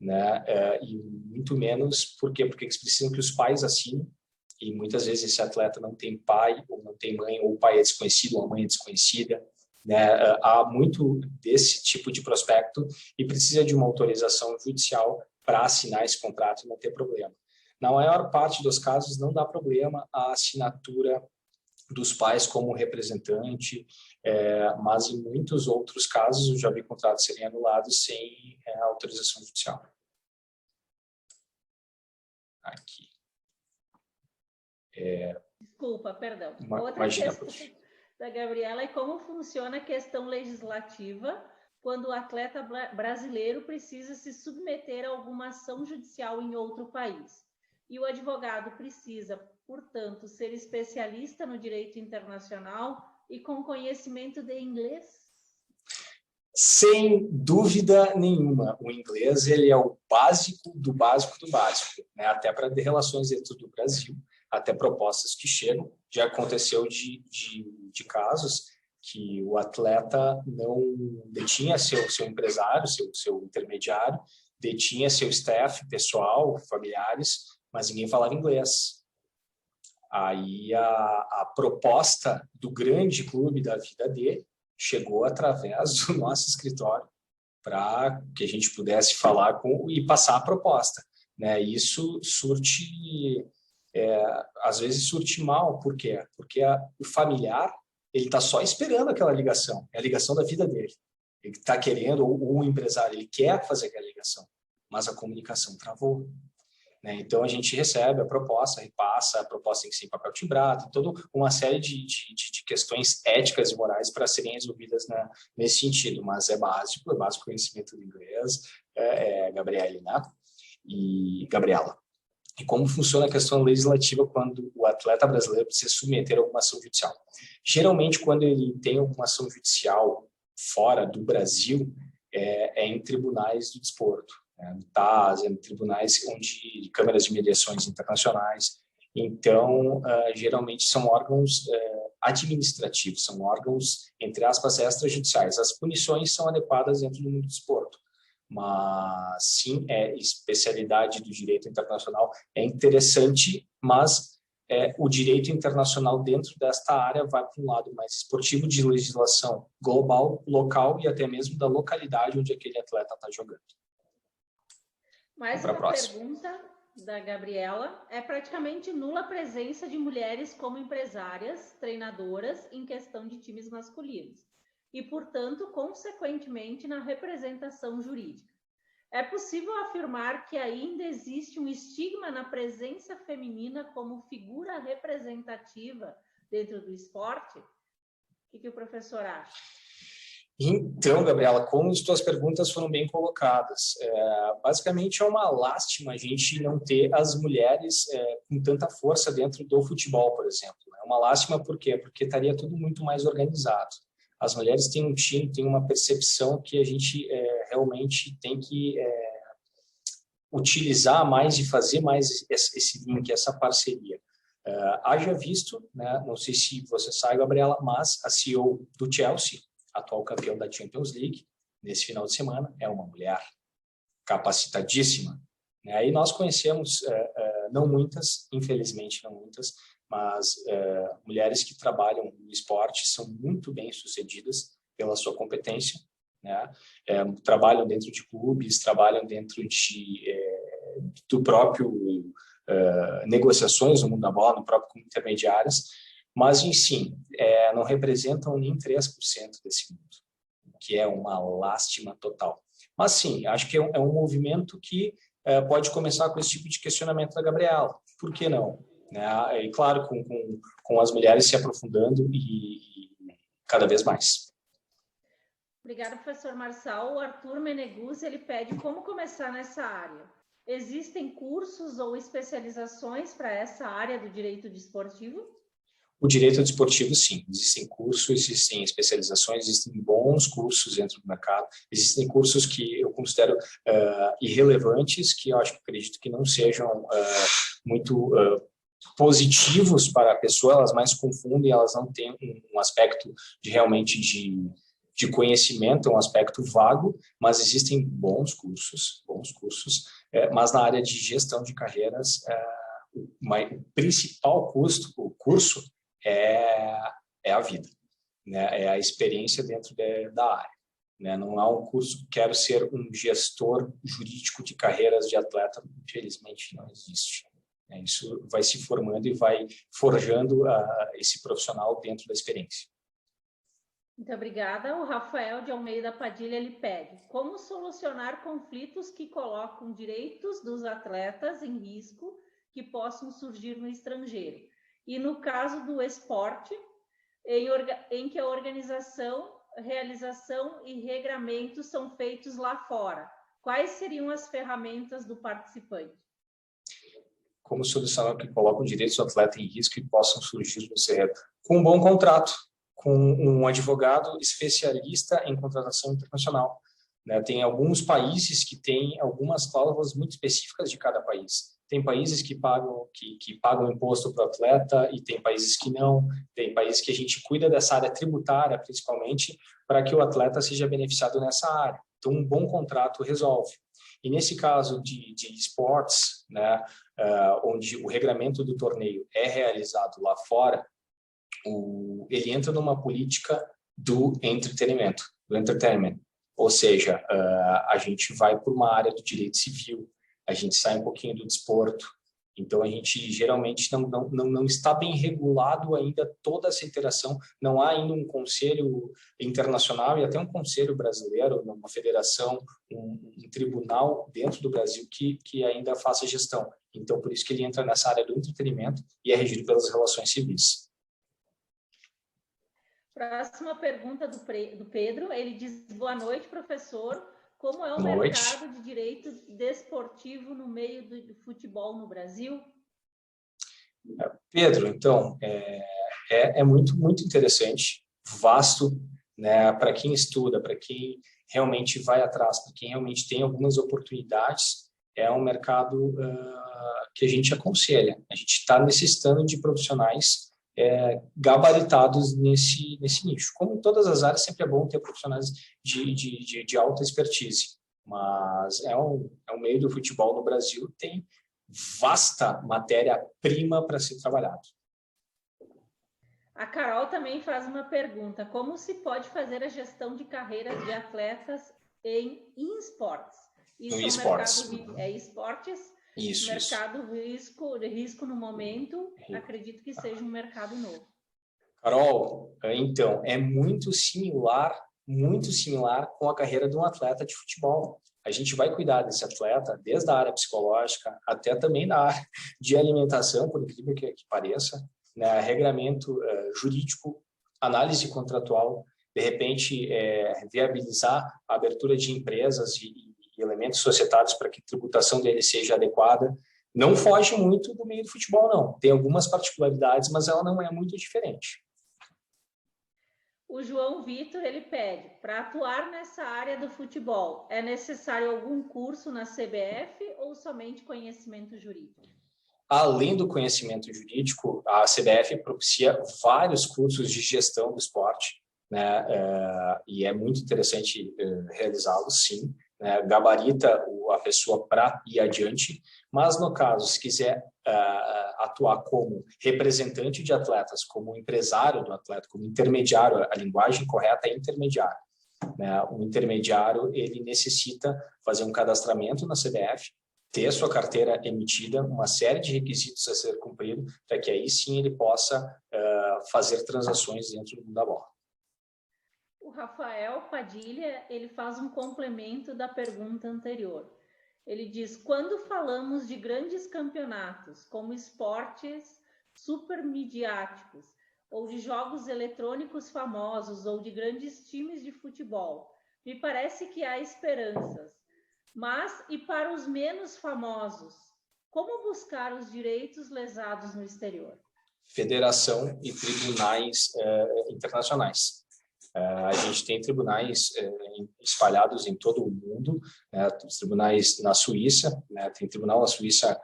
Né? E muito menos porque eles precisam que os pais assinem, e muitas vezes esse atleta não tem pai ou não tem mãe, ou o pai é desconhecido ou a mãe é desconhecida, né? Há muito desse tipo de prospecto e precisa de uma autorização judicial para assinar esse contrato e não ter problema. Na maior parte dos casos não dá problema a assinatura dos pais como representante, mas em muitos outros casos eu já vi contratos serem anulados sem autorização judicial. Aqui. Desculpa, perdão. Outra questão da Gabriela é como funciona a questão legislativa quando o atleta brasileiro precisa se submeter a alguma ação judicial em outro país. E o advogado precisa, portanto, ser especialista no direito internacional e com conhecimento de inglês? Sem dúvida nenhuma. O inglês ele é o básico do básico do básico, né? Até para ter relações dentro do Brasil, até propostas que chegam. Já aconteceu de casos que o atleta não detinha seu empresário, seu intermediário, detinha seu staff pessoal, familiares, mas ninguém falava inglês. Aí a proposta do grande clube da vida dele chegou através do nosso escritório para que a gente pudesse falar e passar a proposta. Né? Isso surte, às vezes surte mal. Por quê? Porque o familiar ele está só esperando aquela ligação, é a ligação da vida dele. Ele está querendo, ou o empresário, ele quer fazer aquela ligação, mas a comunicação travou. Né? Então, a gente recebe a proposta, repassa, a proposta tem que ser em papel timbrado, toda uma série de questões éticas e morais para serem resolvidas nesse sentido, mas é básico conhecimento do inglês, Gabriela, né? E Gabriela. E como funciona a questão legislativa quando o atleta brasileiro precisa submeter a alguma ação judicial? Geralmente, quando ele tem alguma ação judicial fora do Brasil, é em tribunais do desporto. No TAS, em tribunais de câmaras de mediações internacionais. Então, geralmente são órgãos administrativos, são órgãos, entre aspas, extrajudiciais. As punições são adequadas dentro do mundo do desporto, mas sim, especialidade do direito internacional é interessante, mas o direito internacional dentro desta área vai para um lado mais esportivo, de legislação global, local e até mesmo da localidade onde aquele atleta está jogando. Mais uma pergunta da Gabriela. É praticamente nula a presença de mulheres como empresárias, treinadoras em questão de times masculinos e, portanto, consequentemente, na representação jurídica. É possível afirmar que ainda existe um estigma na presença feminina como figura representativa dentro do esporte? O que o professor acha? Então, Gabriela, como as tuas perguntas foram bem colocadas, basicamente é uma lástima a gente não ter as mulheres com tanta força dentro do futebol, por exemplo. É uma lástima por quê? Porque estaria tudo muito mais organizado. As mulheres têm um time, têm uma percepção que a gente realmente tem que utilizar mais e fazer mais esse link, essa parceria. Haja visto, né, não sei se você sabe, Gabriela, mas a CEO do Chelsea, atual campeão da Champions League, nesse final de semana, é uma mulher capacitadíssima. E nós conhecemos, não muitas, infelizmente não muitas, mas mulheres que trabalham no esporte são muito bem sucedidas pela sua competência, né? Trabalham dentro de clubes, trabalham dentro do próprio negociações no mundo da bola, no próprio intermediárias, mas, em si, não representam nem 3% desse mundo, que é uma lástima total. Mas, sim, acho que é um movimento que pode começar com esse tipo de questionamento da Gabriela. Por que não? E, claro, com as mulheres se aprofundando e cada vez mais. Obrigada, professor Marçal. O Arthur Meneguzzi, ele pede como começar nessa área. Existem cursos ou especializações para essa área do direito desportivo? O direito desportivo, sim. Existem cursos, existem especializações, existem bons cursos dentro do mercado. Existem cursos que eu considero irrelevantes, que eu acredito que não sejam muito positivos para a pessoa, elas mais confundem, elas não têm um aspecto realmente de conhecimento, é um aspecto vago, mas existem bons cursos, mas na área de gestão de carreiras, o principal curso é a vida, né? É a experiência dentro da área. Né? Não há um curso que quero ser um gestor jurídico de carreiras de atleta, infelizmente não existe. Isso vai se formando e vai forjando esse profissional dentro da experiência. Muito obrigada. O Rafael de Almeida Padilha, ele pede: como solucionar conflitos que colocam direitos dos atletas em risco que possam surgir no estrangeiro? E no caso do esporte, em que a organização, realização e regramento são feitos lá fora, quais seriam as ferramentas do participante? Como solucionar que colocam direitos do atleta em risco e possam surgir no CRED? Com um bom contrato, com um advogado especialista em contratação internacional. Né? Tem alguns países que têm algumas cláusulas muito específicas de cada país. Tem países que pagam imposto para o atleta e tem países que não. Tem países que a gente cuida dessa área tributária, principalmente, para que o atleta seja beneficiado nessa área. Então, um bom contrato resolve. E nesse caso de esportes, né, onde o regramento do torneio é realizado lá fora, ele entra numa política do entretenimento, ou seja, a gente vai por uma área do direito civil, a gente sai um pouquinho do desporto, então a gente geralmente não está bem regulado ainda toda essa interação, não há ainda um conselho internacional e até um conselho brasileiro, uma federação, um tribunal dentro do Brasil que ainda faça gestão. Então, por isso que ele entra nessa área do entretenimento e é regido pelas relações civis. Próxima pergunta do Pedro, ele diz: boa noite, professor. Como é o mercado de direito desportivo no meio do futebol no Brasil? Pedro, então, é muito, muito interessante, vasto, né, para quem estuda, para quem realmente vai atrás, para quem realmente tem algumas oportunidades, é um mercado que a gente aconselha. A gente está necessitando de profissionais gabaritados nesse nicho. Como em todas as áreas, sempre é bom ter profissionais de alta expertise, mas é um meio do futebol no Brasil, tem vasta matéria-prima para ser trabalhado. A Carol também faz uma pergunta: como se pode fazer a gestão de carreiras de atletas em esportes? Isso no é um esportes. mercado, esportes? Isso, mercado risco no momento, acredito que seja um mercado novo. Carol, então, é muito similar com a carreira de um atleta de futebol. A gente vai cuidar desse atleta desde a área psicológica até também da área de alimentação, por incrível que pareça, né? Regramento jurídico, análise contratual, de repente viabilizar a abertura de empresas e elementos societários para que a tributação dele seja adequada. Não foge muito do meio do futebol, não. Tem algumas particularidades, mas ela não é muito diferente. O João Vitor, ele pede, para atuar nessa área do futebol, é necessário algum curso na CBF ou somente conhecimento jurídico? Além do conhecimento jurídico, a CBF propicia vários cursos de gestão do esporte, né? E é muito interessante realizá-los, sim. Gabarita a pessoa para ir adiante, mas no caso, se quiser atuar como representante de atletas, como empresário do atleta, como intermediário, a linguagem correta é intermediário, né? O intermediário, ele necessita fazer um cadastramento na CBF, ter sua carteira emitida, uma série de requisitos a ser cumprido, para que aí sim ele possa fazer transações dentro do mundo da bola. O Rafael Padilha, ele faz um complemento da pergunta anterior. Ele diz, quando falamos de grandes campeonatos, como esportes supermidiáticos, ou de jogos eletrônicos famosos, ou de grandes times de futebol, me parece que há esperanças. Mas, e para os menos famosos, como buscar os direitos lesados no exterior? Federação e tribunais internacionais. A gente tem tribunais espalhados em todo o mundo, né? Tribunais na Suíça, né? Tem tribunal na Suíça,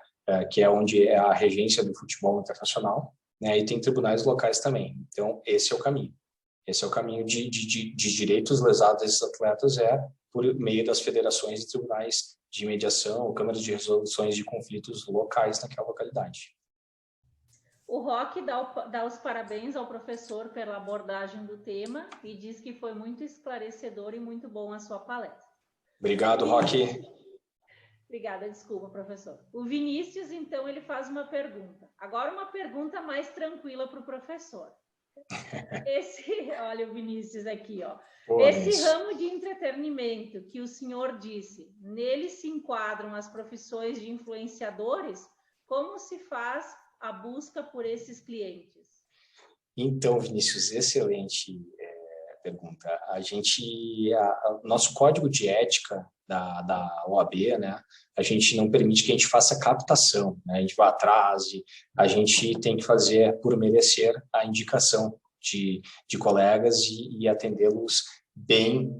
que é onde é a regência do futebol internacional, né? E tem tribunais locais também. Então, esse é o caminho. Esse é o caminho de direitos lesados desses atletas, por meio das federações e tribunais de mediação, câmaras de resoluções de conflitos locais naquela localidade. O Roque dá os parabéns ao professor pela abordagem do tema e diz que foi muito esclarecedor e muito bom a sua palestra. Obrigado, Roque. Obrigada, desculpa, professor. O Vinícius, então, ele faz uma pergunta. Agora uma pergunta mais tranquila para o professor. Olha o Vinícius aqui, ó. Esse ramo de entretenimento que o senhor disse, nele se enquadram as profissões de influenciadores? Como se faz a busca por esses clientes? Então, Vinícius, excelente pergunta. Nosso código de ética da OAB, né, a gente não permite que a gente faça captação, né, a gente vá atrás, a gente tem que fazer por merecer a indicação de colegas e atendê-los bem.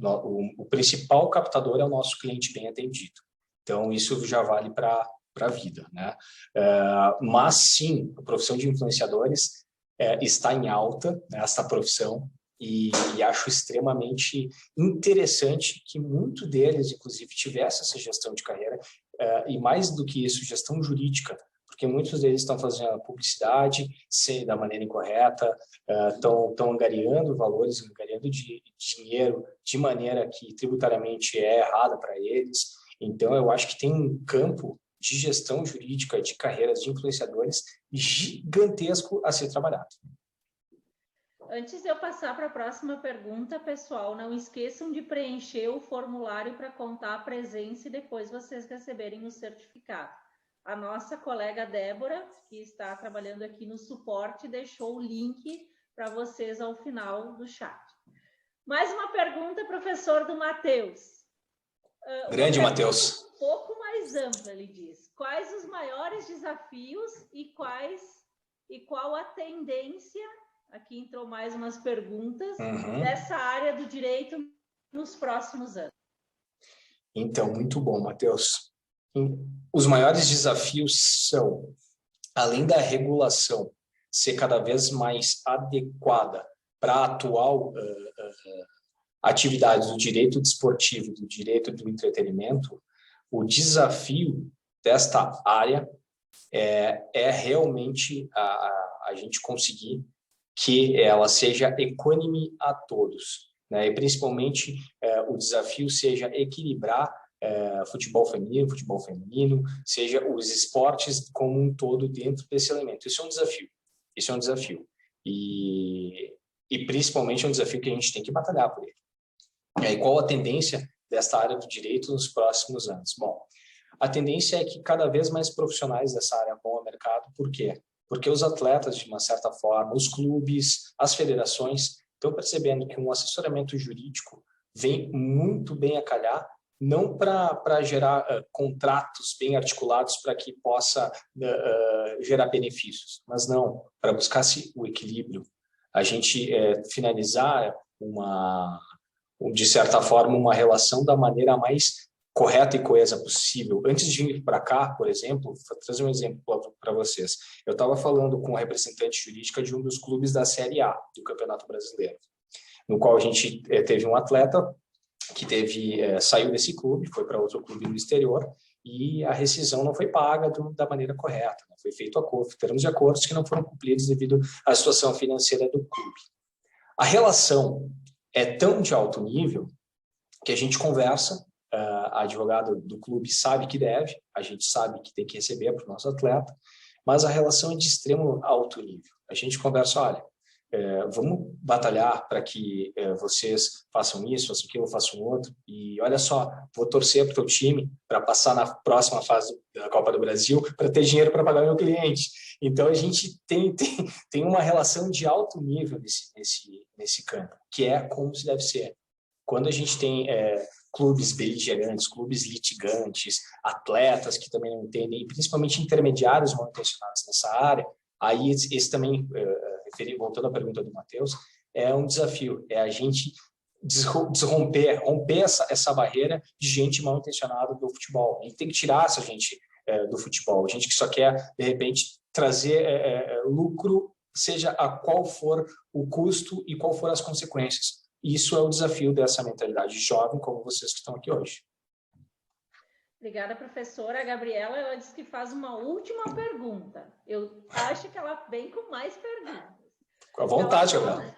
O principal captador é o nosso cliente bem atendido. Então, isso já vale para a vida, né? Mas, sim, a profissão de influenciadores está em alta, né, essa profissão, e acho extremamente interessante que muito deles, inclusive, tivesse essa gestão de carreira, e mais do que isso, gestão jurídica, porque muitos deles estão fazendo a publicidade da maneira incorreta, estão angariando valores, angariando dinheiro de maneira que tributariamente é errada para eles. Então, eu acho que tem um campo de gestão jurídica de carreiras de influenciadores gigantesco a ser trabalhado. Antes de eu passar para a próxima pergunta, pessoal, não esqueçam de preencher o formulário para contar a presença e depois vocês receberem o certificado. A nossa colega Débora, que está trabalhando aqui no suporte, deixou o link para vocês ao final do chat. Mais uma pergunta, professor, do Matheus. Grande Matheus. Um pouco mais ampla, ele diz. Quais os maiores desafios e qual a tendência, aqui entrou mais umas perguntas, dessa área do direito nos próximos anos? Então, muito bom, Matheus. Os maiores desafios são, além da regulação ser cada vez mais adequada para a atual atividade do direito desportivo, do direito do entretenimento, o desafio desta área é realmente a gente conseguir que ela seja equânime a todos, né? E principalmente o desafio seja equilibrar futebol feminino, seja os esportes como um todo dentro desse elemento. Isso é um desafio. Isso é um desafio. E principalmente é um desafio que a gente tem que batalhar por ele. E aí, qual a tendência desta área do direito nos próximos anos? Bom, a tendência é que cada vez mais profissionais dessa área vão ao mercado. Por quê? Porque os atletas, de uma certa forma, os clubes, as federações, estão percebendo que um assessoramento jurídico vem muito bem a calhar, não para gerar contratos bem articulados para que possa gerar benefícios, mas não, para buscar-se o equilíbrio. A gente finalizar de certa forma, uma relação da maneira mais correta e coesa possível. Antes de ir para cá, por exemplo, vou trazer um exemplo para vocês. Eu estava falando com a representante jurídica de um dos clubes da Série A do Campeonato Brasileiro, no qual a gente teve um atleta que saiu desse clube, foi para outro clube no exterior, e a rescisão não foi paga da maneira correta, não foi feito termos de acordos que não foram cumpridos devido à situação financeira do clube. A relação é tão de alto nível que a gente conversa, a advogada do clube sabe que deve, a gente sabe que tem que receber para o nosso atleta, mas a relação é de extremo alto nível. A gente conversa, olha, vamos batalhar para que vocês façam isso, façam aquilo, façam outro, e olha só, vou torcer para o teu time para passar na próxima fase da Copa do Brasil para ter dinheiro para pagar meu cliente. Então, a gente tem uma relação de alto nível nesse campo, que é como se deve ser. Quando a gente tem clubes beligerantes, clubes litigantes, atletas que também não entendem, e principalmente intermediários mal intencionados nessa área, aí esse também, voltando à pergunta do Matheus, é um desafio, é a gente romper essa barreira de gente mal intencionada do futebol. A gente tem que tirar essa gente do futebol, gente que só quer, de repente, trazer lucro, seja a qual for o custo e qual for as consequências. Isso é o desafio dessa mentalidade jovem, como vocês que estão aqui hoje. Obrigada, professora. A Gabriela, ela disse que faz uma última pergunta. Eu acho que ela vem com mais perguntas. Com a vontade, Gabriela.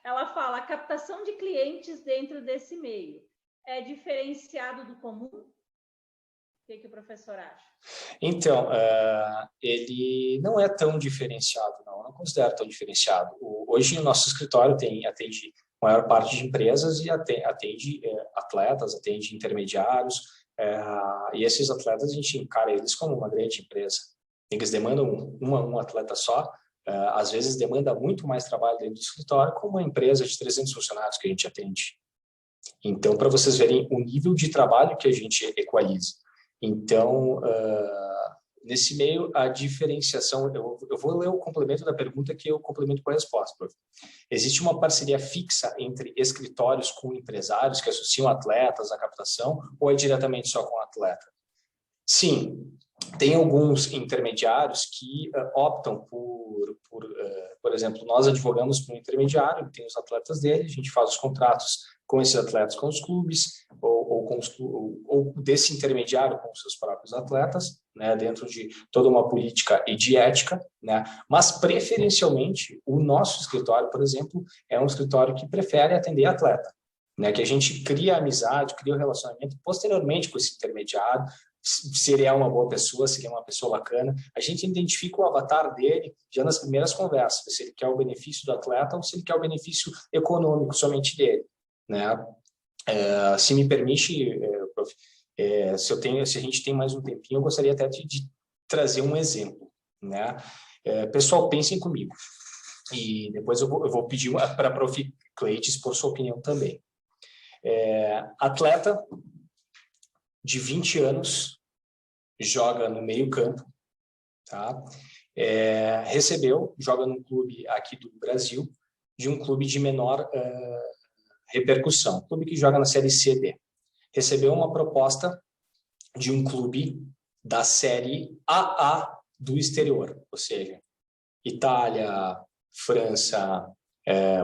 Ela fala, a captação de clientes dentro desse meio é diferenciado do comum? O que o professor acha? Então, ele não é tão diferenciado, não. Eu não considero tão diferenciado. Hoje, o nosso escritório atende a maior parte de empresas e atende atletas, atende intermediários, e esses atletas a gente encara eles como uma grande empresa. Eles demandam um atleta só, às vezes demanda muito mais trabalho dentro do escritório como uma empresa de 300 funcionários que a gente atende. Então, para vocês verem o nível de trabalho que a gente equaliza. Então, nesse meio, a diferenciação... Eu vou ler o complemento da pergunta que eu complemento com a resposta, prof. Existe uma parceria fixa entre escritórios com empresários que associam atletas à captação ou é diretamente só com o atleta? Sim, tem alguns intermediários que optam por exemplo, nós advogamos para um intermediário, ele tem os atletas dele, a gente faz os contratos com esses atletas com os clubes, ou desse intermediário com os seus próprios atletas, né, dentro de toda uma política e de ética, né, mas preferencialmente o nosso escritório, por exemplo, é um escritório que prefere atender atleta, né, que a gente cria amizade, cria um relacionamento posteriormente com esse intermediário, se ele é uma boa pessoa, se ele é uma pessoa bacana, a gente identifica o avatar dele já nas primeiras conversas, se ele quer o benefício do atleta ou se ele quer o benefício econômico somente dele, né? Se me permite, prof, se a gente tem mais um tempinho, eu gostaria até de trazer um exemplo, né? Pessoal, pensem comigo, e depois eu vou pedir para a prof. Cleide expor sua opinião também. Atleta de 20 anos, joga no meio campo, tá? Joga num clube aqui do Brasil, de um clube de menor repercussão, clube que joga na Série C, D. Recebeu uma proposta de um clube da Série AA do exterior, ou seja, Itália, França,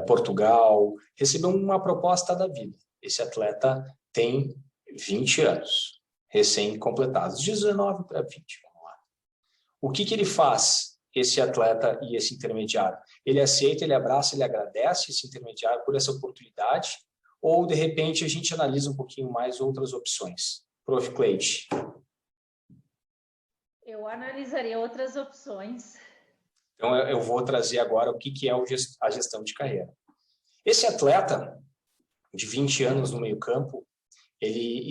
Portugal, recebeu uma proposta da vida. Esse atleta tem 20 anos, recém-completados, 19 para 20, vamos lá. O que ele faz, esse atleta e esse intermediário? Ele aceita, ele abraça, ele agradece esse intermediário por essa oportunidade, ou, de repente, a gente analisa um pouquinho mais outras opções? Prof. Cleide. Eu analisaria outras opções. Então, eu vou trazer agora o que é a gestão de carreira. Esse atleta, de 20 anos no meio-campo, ele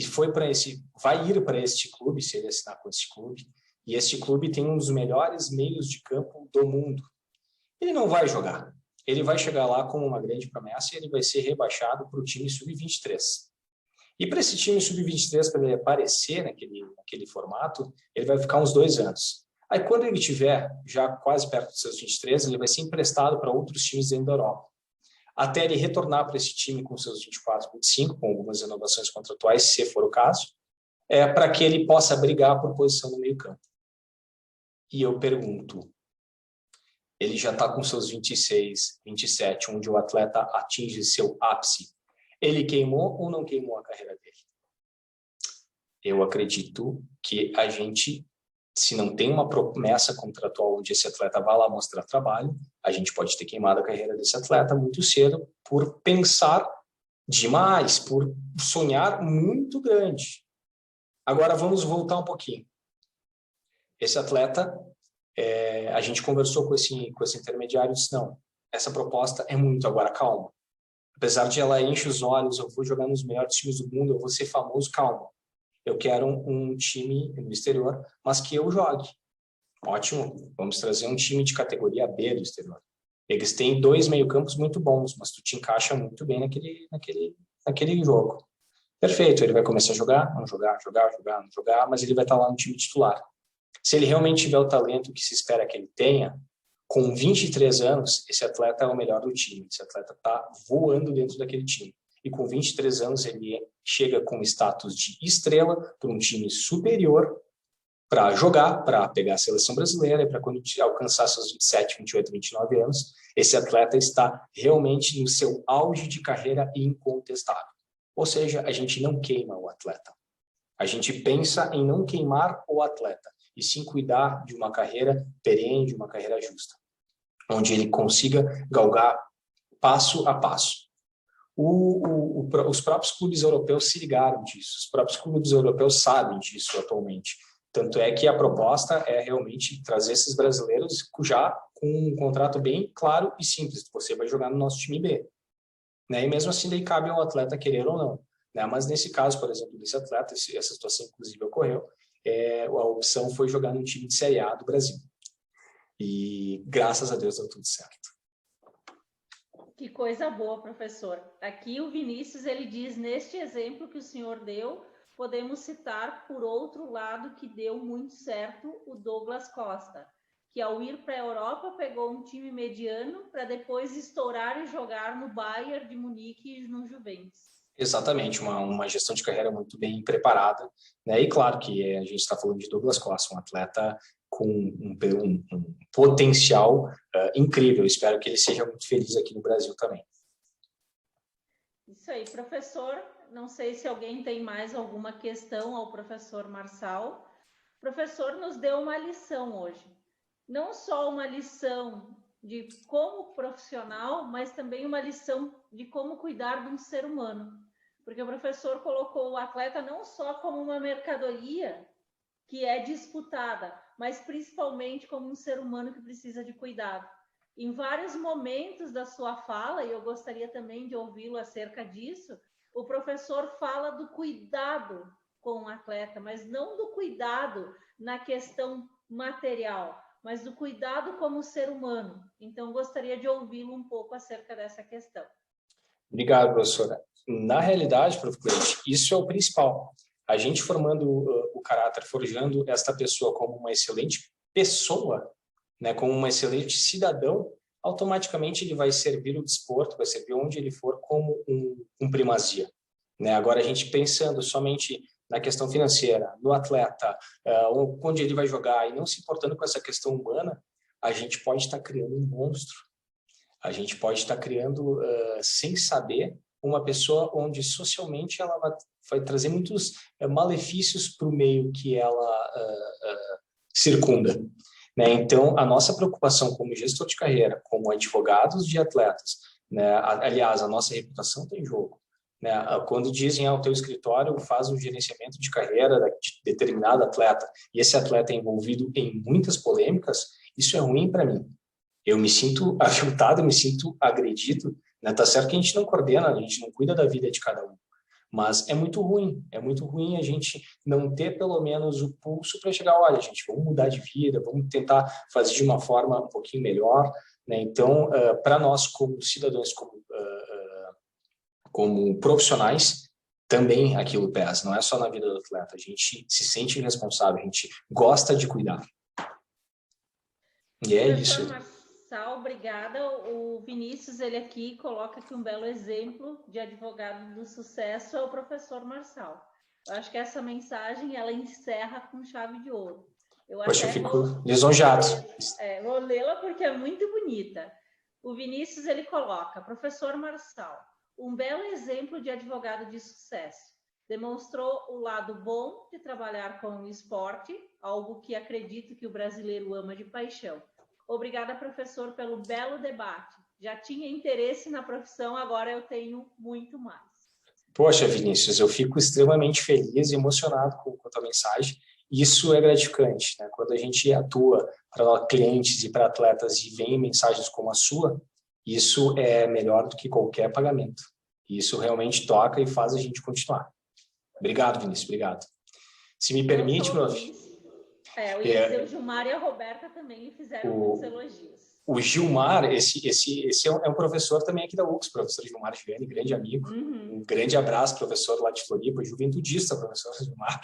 vai ir para este clube, se ele assinar com este clube, e este clube tem um dos melhores meios de campo do mundo. Ele não vai jogar. Ele vai chegar lá como uma grande promessa e ele vai ser rebaixado para o time sub-23. E para esse time sub-23, para ele aparecer naquele formato, ele vai ficar uns 2 anos. Aí, quando ele estiver já quase perto dos seus 23, ele vai ser emprestado para outros times dentro da Europa. Até ele retornar para esse time com seus 24, 25, com algumas renovações contratuais, se for o caso, para que ele possa brigar por posição no meio-campo. E eu pergunto, ele já está com seus 26, 27, onde o atleta atinge seu ápice. Ele queimou ou não queimou a carreira dele? Eu acredito que a gente, se não tem uma promessa contratual onde esse atleta vai lá mostrar trabalho, a gente pode ter queimado a carreira desse atleta muito cedo por pensar demais, por sonhar muito grande. Agora vamos voltar um pouquinho. Esse atleta, a gente conversou com esse intermediário e disse, não, essa proposta é muito, agora calma. Apesar de ela enche os olhos, eu vou jogar nos melhores times do mundo, eu vou ser famoso, calma. Eu quero um time no exterior, mas que eu jogue. Ótimo, vamos trazer um time de categoria B do exterior. Eles têm 2 meio-campos muito bons, mas tu te encaixa muito bem naquele jogo. Perfeito, ele vai começar a jogar, não jogar, mas ele vai estar lá no time titular. Se ele realmente tiver o talento que se espera que ele tenha, com 23 anos, esse atleta é o melhor do time. Esse atleta está voando dentro daquele time. E com 23 anos, ele chega com status de estrela para um time superior para jogar, para pegar a seleção brasileira e para quando alcançar seus 27, 28, 29 anos, esse atleta está realmente no seu auge de carreira incontestável. Ou seja, a gente não queima o atleta. A gente pensa em não queimar o atleta e sim cuidar de uma carreira perene, de uma carreira justa, onde ele consiga galgar passo a passo. Os próprios clubes europeus se ligaram disso, os próprios clubes europeus sabem disso atualmente. Tanto é que a proposta é realmente trazer esses brasileiros já com um contrato bem claro e simples. Você vai jogar no nosso time B. Né? E mesmo assim, daí cabe ao atleta querer ou não. Né? Mas nesse caso, por exemplo, desse atleta, essa situação inclusive ocorreu, a opção foi jogar num time de Série A do Brasil. E graças a Deus deu tudo certo. Que coisa boa, professor. Aqui o Vinícius, ele diz, neste exemplo que o senhor deu, podemos citar, por outro lado, que deu muito certo, o Douglas Costa, que ao ir para a Europa pegou um time mediano para depois estourar e jogar no Bayern de Munique e no Juventus. Exatamente, uma gestão de carreira muito bem preparada, né? E claro que a gente está falando de Douglas Costa, um atleta com um potencial incrível. Espero que ele seja muito feliz aqui no Brasil também. Isso aí, professor. Não sei se alguém tem mais alguma questão ao professor Marçal. O professor nos deu uma lição hoje. Não só uma lição de como profissional, mas também uma lição de como cuidar de um ser humano. Porque o professor colocou o atleta não só como uma mercadoria que é disputada, mas principalmente como um ser humano que precisa de cuidado. Em vários momentos da sua fala, e eu gostaria também de ouvi-lo acerca disso, o professor fala do cuidado com o atleta, mas não do cuidado na questão material, mas do cuidado como ser humano. Então, gostaria de ouvi-lo um pouco acerca dessa questão. Obrigado, professora. Na realidade, prof. Cleide, isso é o principal. A gente formando o caráter, forjando esta pessoa como uma excelente pessoa, né, como um excelente cidadão, automaticamente ele vai servir o desporto, vai servir onde ele for como um primazia. Né? Agora, a gente pensando somente na questão financeira, no atleta, onde ele vai jogar, e não se importando com essa questão humana, a gente pode estar criando um monstro. A gente pode estar criando, sem saber, uma pessoa onde socialmente ela vai trazer muitos malefícios para o meio que ela circunda. Né? Então, a nossa preocupação como gestor de carreira, como advogados de atletas, né? Aliás, a nossa reputação está em jogo. Né? Quando dizem o teu escritório faz um gerenciamento de carreira de determinado atleta e esse atleta é envolvido em muitas polêmicas, isso é ruim para mim. Eu me sinto afetado, eu me sinto agredido. Né? Tá certo que a gente não coordena, a gente não cuida da vida de cada um. Mas é muito ruim a gente não ter pelo menos o pulso para chegar, olha, gente, vamos mudar de vida, vamos tentar fazer de uma forma um pouquinho melhor. Né? Então, para nós como cidadãos, como profissionais, também aquilo pesa, não é só na vida do atleta, a gente se sente responsável, a gente gosta de cuidar. E é isso. Marçal, obrigada. O Vinícius, ele aqui coloca aqui um belo exemplo de advogado do sucesso, é o professor Marçal. Eu acho que essa mensagem, ela encerra com chave de ouro. Poxa, eu fico lisonjeado. Vou lê-la porque é muito bonita. O Vinícius, ele coloca, professor Marçal, um belo exemplo de advogado de sucesso. Demonstrou o lado bom de trabalhar com o esporte, algo que acredito que o brasileiro ama de paixão. Obrigada, professor, pelo belo debate. Já tinha interesse na profissão, agora eu tenho muito mais. Poxa, Vinícius, eu fico extremamente feliz e emocionado com a tua mensagem. Isso é gratificante, né? Quando a gente atua para clientes e para atletas e vem mensagens como a sua, isso é melhor do que qualquer pagamento. Isso realmente toca e faz a gente continuar. Obrigado, Vinícius, obrigado. Se me permite, meu filho. Eu ia dizer, o Gilmar e a Roberta também lhe fizeram muitos elogios. O Gilmar, esse é um professor também aqui da UX, professor Gilmar Giuliani, grande amigo. Um grande abraço, professor lá de Floripa, juventudista, professor Gilmar.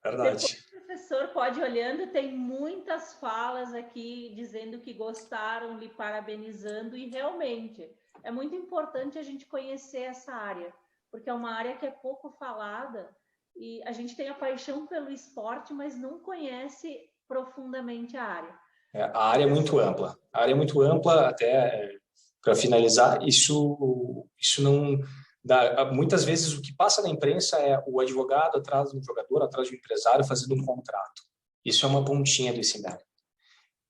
Verdade. Depois o professor pode ir olhando, tem muitas falas aqui dizendo que gostaram, lhe parabenizando, e realmente é muito importante a gente conhecer essa área, porque é uma área que é pouco falada, e a gente tem a paixão pelo esporte, mas não conhece profundamente a área. A área é muito ampla. A área é muito ampla, até para finalizar, isso não dá. Muitas vezes o que passa na imprensa é o advogado atrás do jogador, atrás do empresário fazendo um contrato. Isso é uma pontinha do iceberg.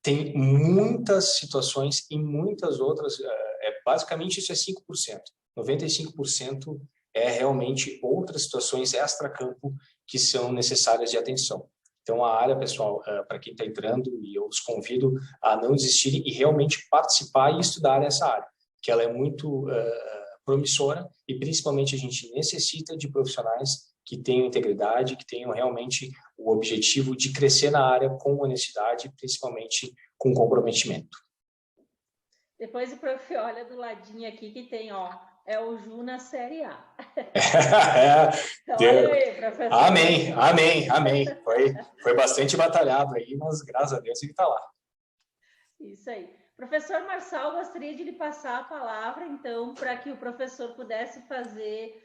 Tem muitas situações e muitas outras, basicamente isso é 5%. 95% é realmente outras situações extra-campo que são necessárias de atenção. Então, a área, pessoal, para quem está entrando, e eu os convido a não desistirem e realmente participar e estudar essa área, que ela é muito promissora e, principalmente, a gente necessita de profissionais que tenham integridade, que tenham realmente o objetivo de crescer na área com honestidade, principalmente com comprometimento. Depois o prof. Olha do ladinho aqui que tem, é o Ju na Série A. Então, olha aí, professor. Amém. Foi bastante batalhado aí, mas graças a Deus ele está lá. Isso aí. Professor Marçal, gostaria de lhe passar a palavra, então, para que o professor pudesse fazer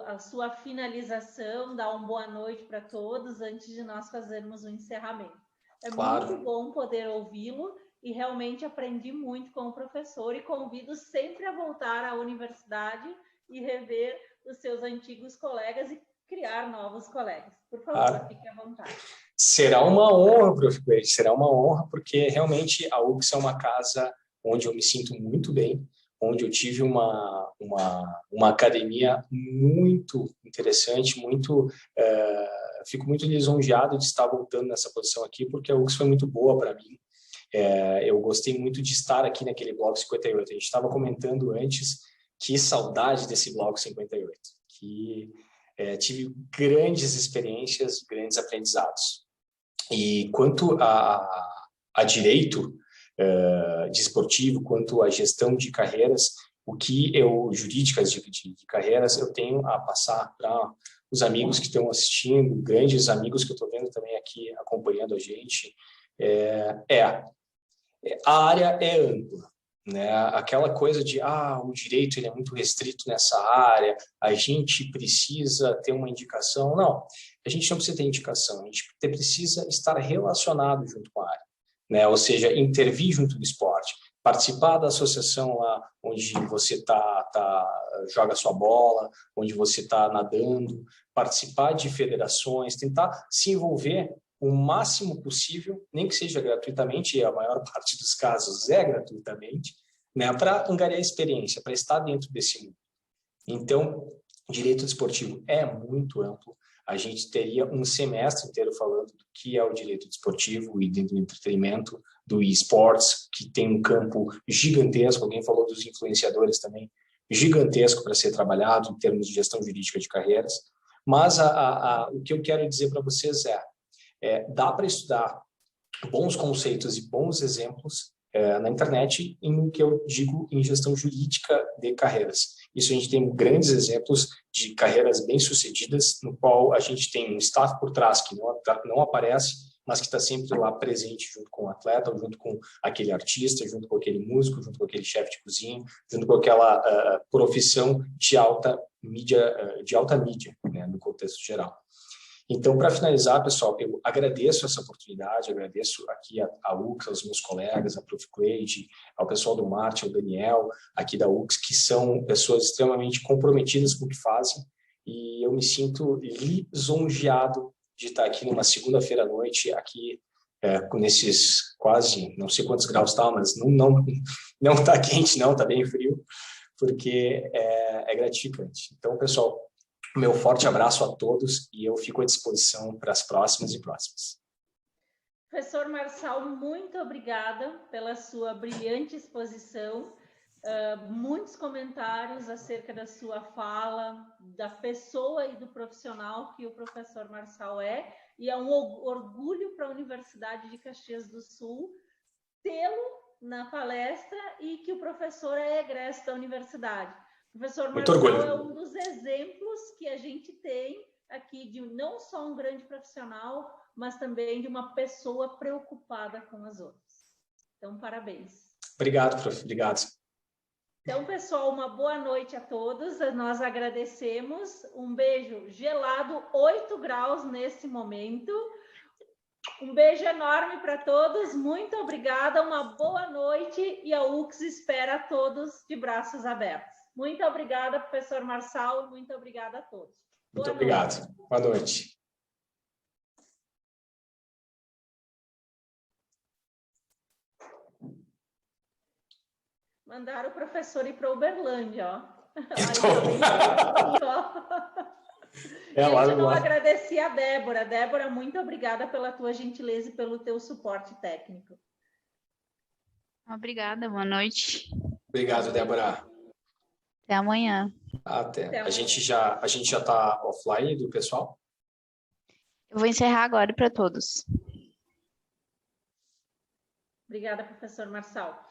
a sua finalização, dar uma boa noite para todos, antes de nós fazermos o encerramento. É claro. Muito bom poder ouvi-lo e realmente aprendi muito com o professor e convido sempre a voltar à universidade e rever os seus antigos colegas e criar novos colegas. Por favor, fique à vontade. Será uma honra, prof. Coelho, será uma honra, porque realmente a UX é uma casa onde eu me sinto muito bem, onde eu tive uma academia muito interessante, fico muito lisonjeado de estar voltando nessa posição aqui, porque a UX foi muito boa para mim. Eu gostei muito de estar aqui naquele Bloco 58. A gente estava comentando antes, que saudade desse Bloco 58, que tive grandes experiências, grandes aprendizados. E quanto a direito desportivo, quanto a gestão de carreiras, jurídicas de carreiras, eu tenho a passar para os amigos que estão assistindo, grandes amigos que eu estou vendo também aqui acompanhando a gente. A área é ampla, né? Aquela coisa de, o direito ele é muito restrito nessa área, a gente precisa ter uma indicação. Não, a gente não precisa ter indicação, a gente precisa estar relacionado junto com a área, né? Ou seja, intervir junto do esporte, participar da associação lá onde você joga sua bola, onde você está nadando, participar de federações, tentar se envolver o máximo possível, nem que seja gratuitamente, e a maior parte dos casos é gratuitamente, né, para angariar experiência, para estar dentro desse mundo. Então, o direito desportivo é muito amplo. A gente teria um semestre inteiro falando do que é o direito desportivo e do entretenimento, do esportes, que tem um campo gigantesco. Alguém falou dos influenciadores também, gigantesco para ser trabalhado em termos de gestão jurídica de carreiras. Mas o que eu quero dizer para vocês dá para estudar bons conceitos e bons exemplos na internet no que eu digo em gestão jurídica de carreiras. Isso a gente tem grandes exemplos de carreiras bem-sucedidas, no qual a gente tem um staff por trás que não aparece, mas que está sempre lá presente junto com o atleta, junto com aquele artista, junto com aquele músico, junto com aquele chefe de cozinha, junto com aquela profissão de alta mídia, né, no contexto geral. Então, para finalizar, pessoal, eu agradeço essa oportunidade, agradeço aqui a UX, aos meus colegas, a Prof. Cleide, ao pessoal do Marte, ao Daniel, aqui da UX, que são pessoas extremamente comprometidas com o que fazem, e eu me sinto lisonjeado de estar aqui numa segunda-feira à noite, aqui nesses quase, não sei quantos graus está, mas não está quente, não, está bem frio, porque é gratificante. Então, pessoal, meu forte abraço a todos e eu fico à disposição para as próximas e próximas. Professor Marçal, muito obrigada pela sua brilhante exposição. Muitos comentários acerca da sua fala, da pessoa e do profissional que o professor Marçal é, e é um orgulho para a Universidade de Caxias do Sul tê-lo na palestra e que o professor é egresso da universidade. O professor Marçal é um dos exemplos que a gente tem aqui de não só um grande profissional, mas também de uma pessoa preocupada com as outras. Então, parabéns. Obrigado, prof. Obrigado. Então, pessoal, uma boa noite a todos. Nós agradecemos. Um beijo gelado, 8 graus nesse momento. Um beijo enorme para todos. Muito obrigada. Uma boa noite e a UX espera a todos de braços abertos. Muito obrigada, professor Marçal, e muito obrigada a todos. Muito obrigado. Boa noite. Mandaram o professor ir para Uberlândia, ó. Eu não agradeci a Débora. Débora, muito obrigada pela tua gentileza e pelo teu suporte técnico. Obrigada, boa noite. Obrigado, Débora. Até amanhã. Até. A gente já está offline do pessoal? Eu vou encerrar agora para todos. Obrigada, professor Marçal.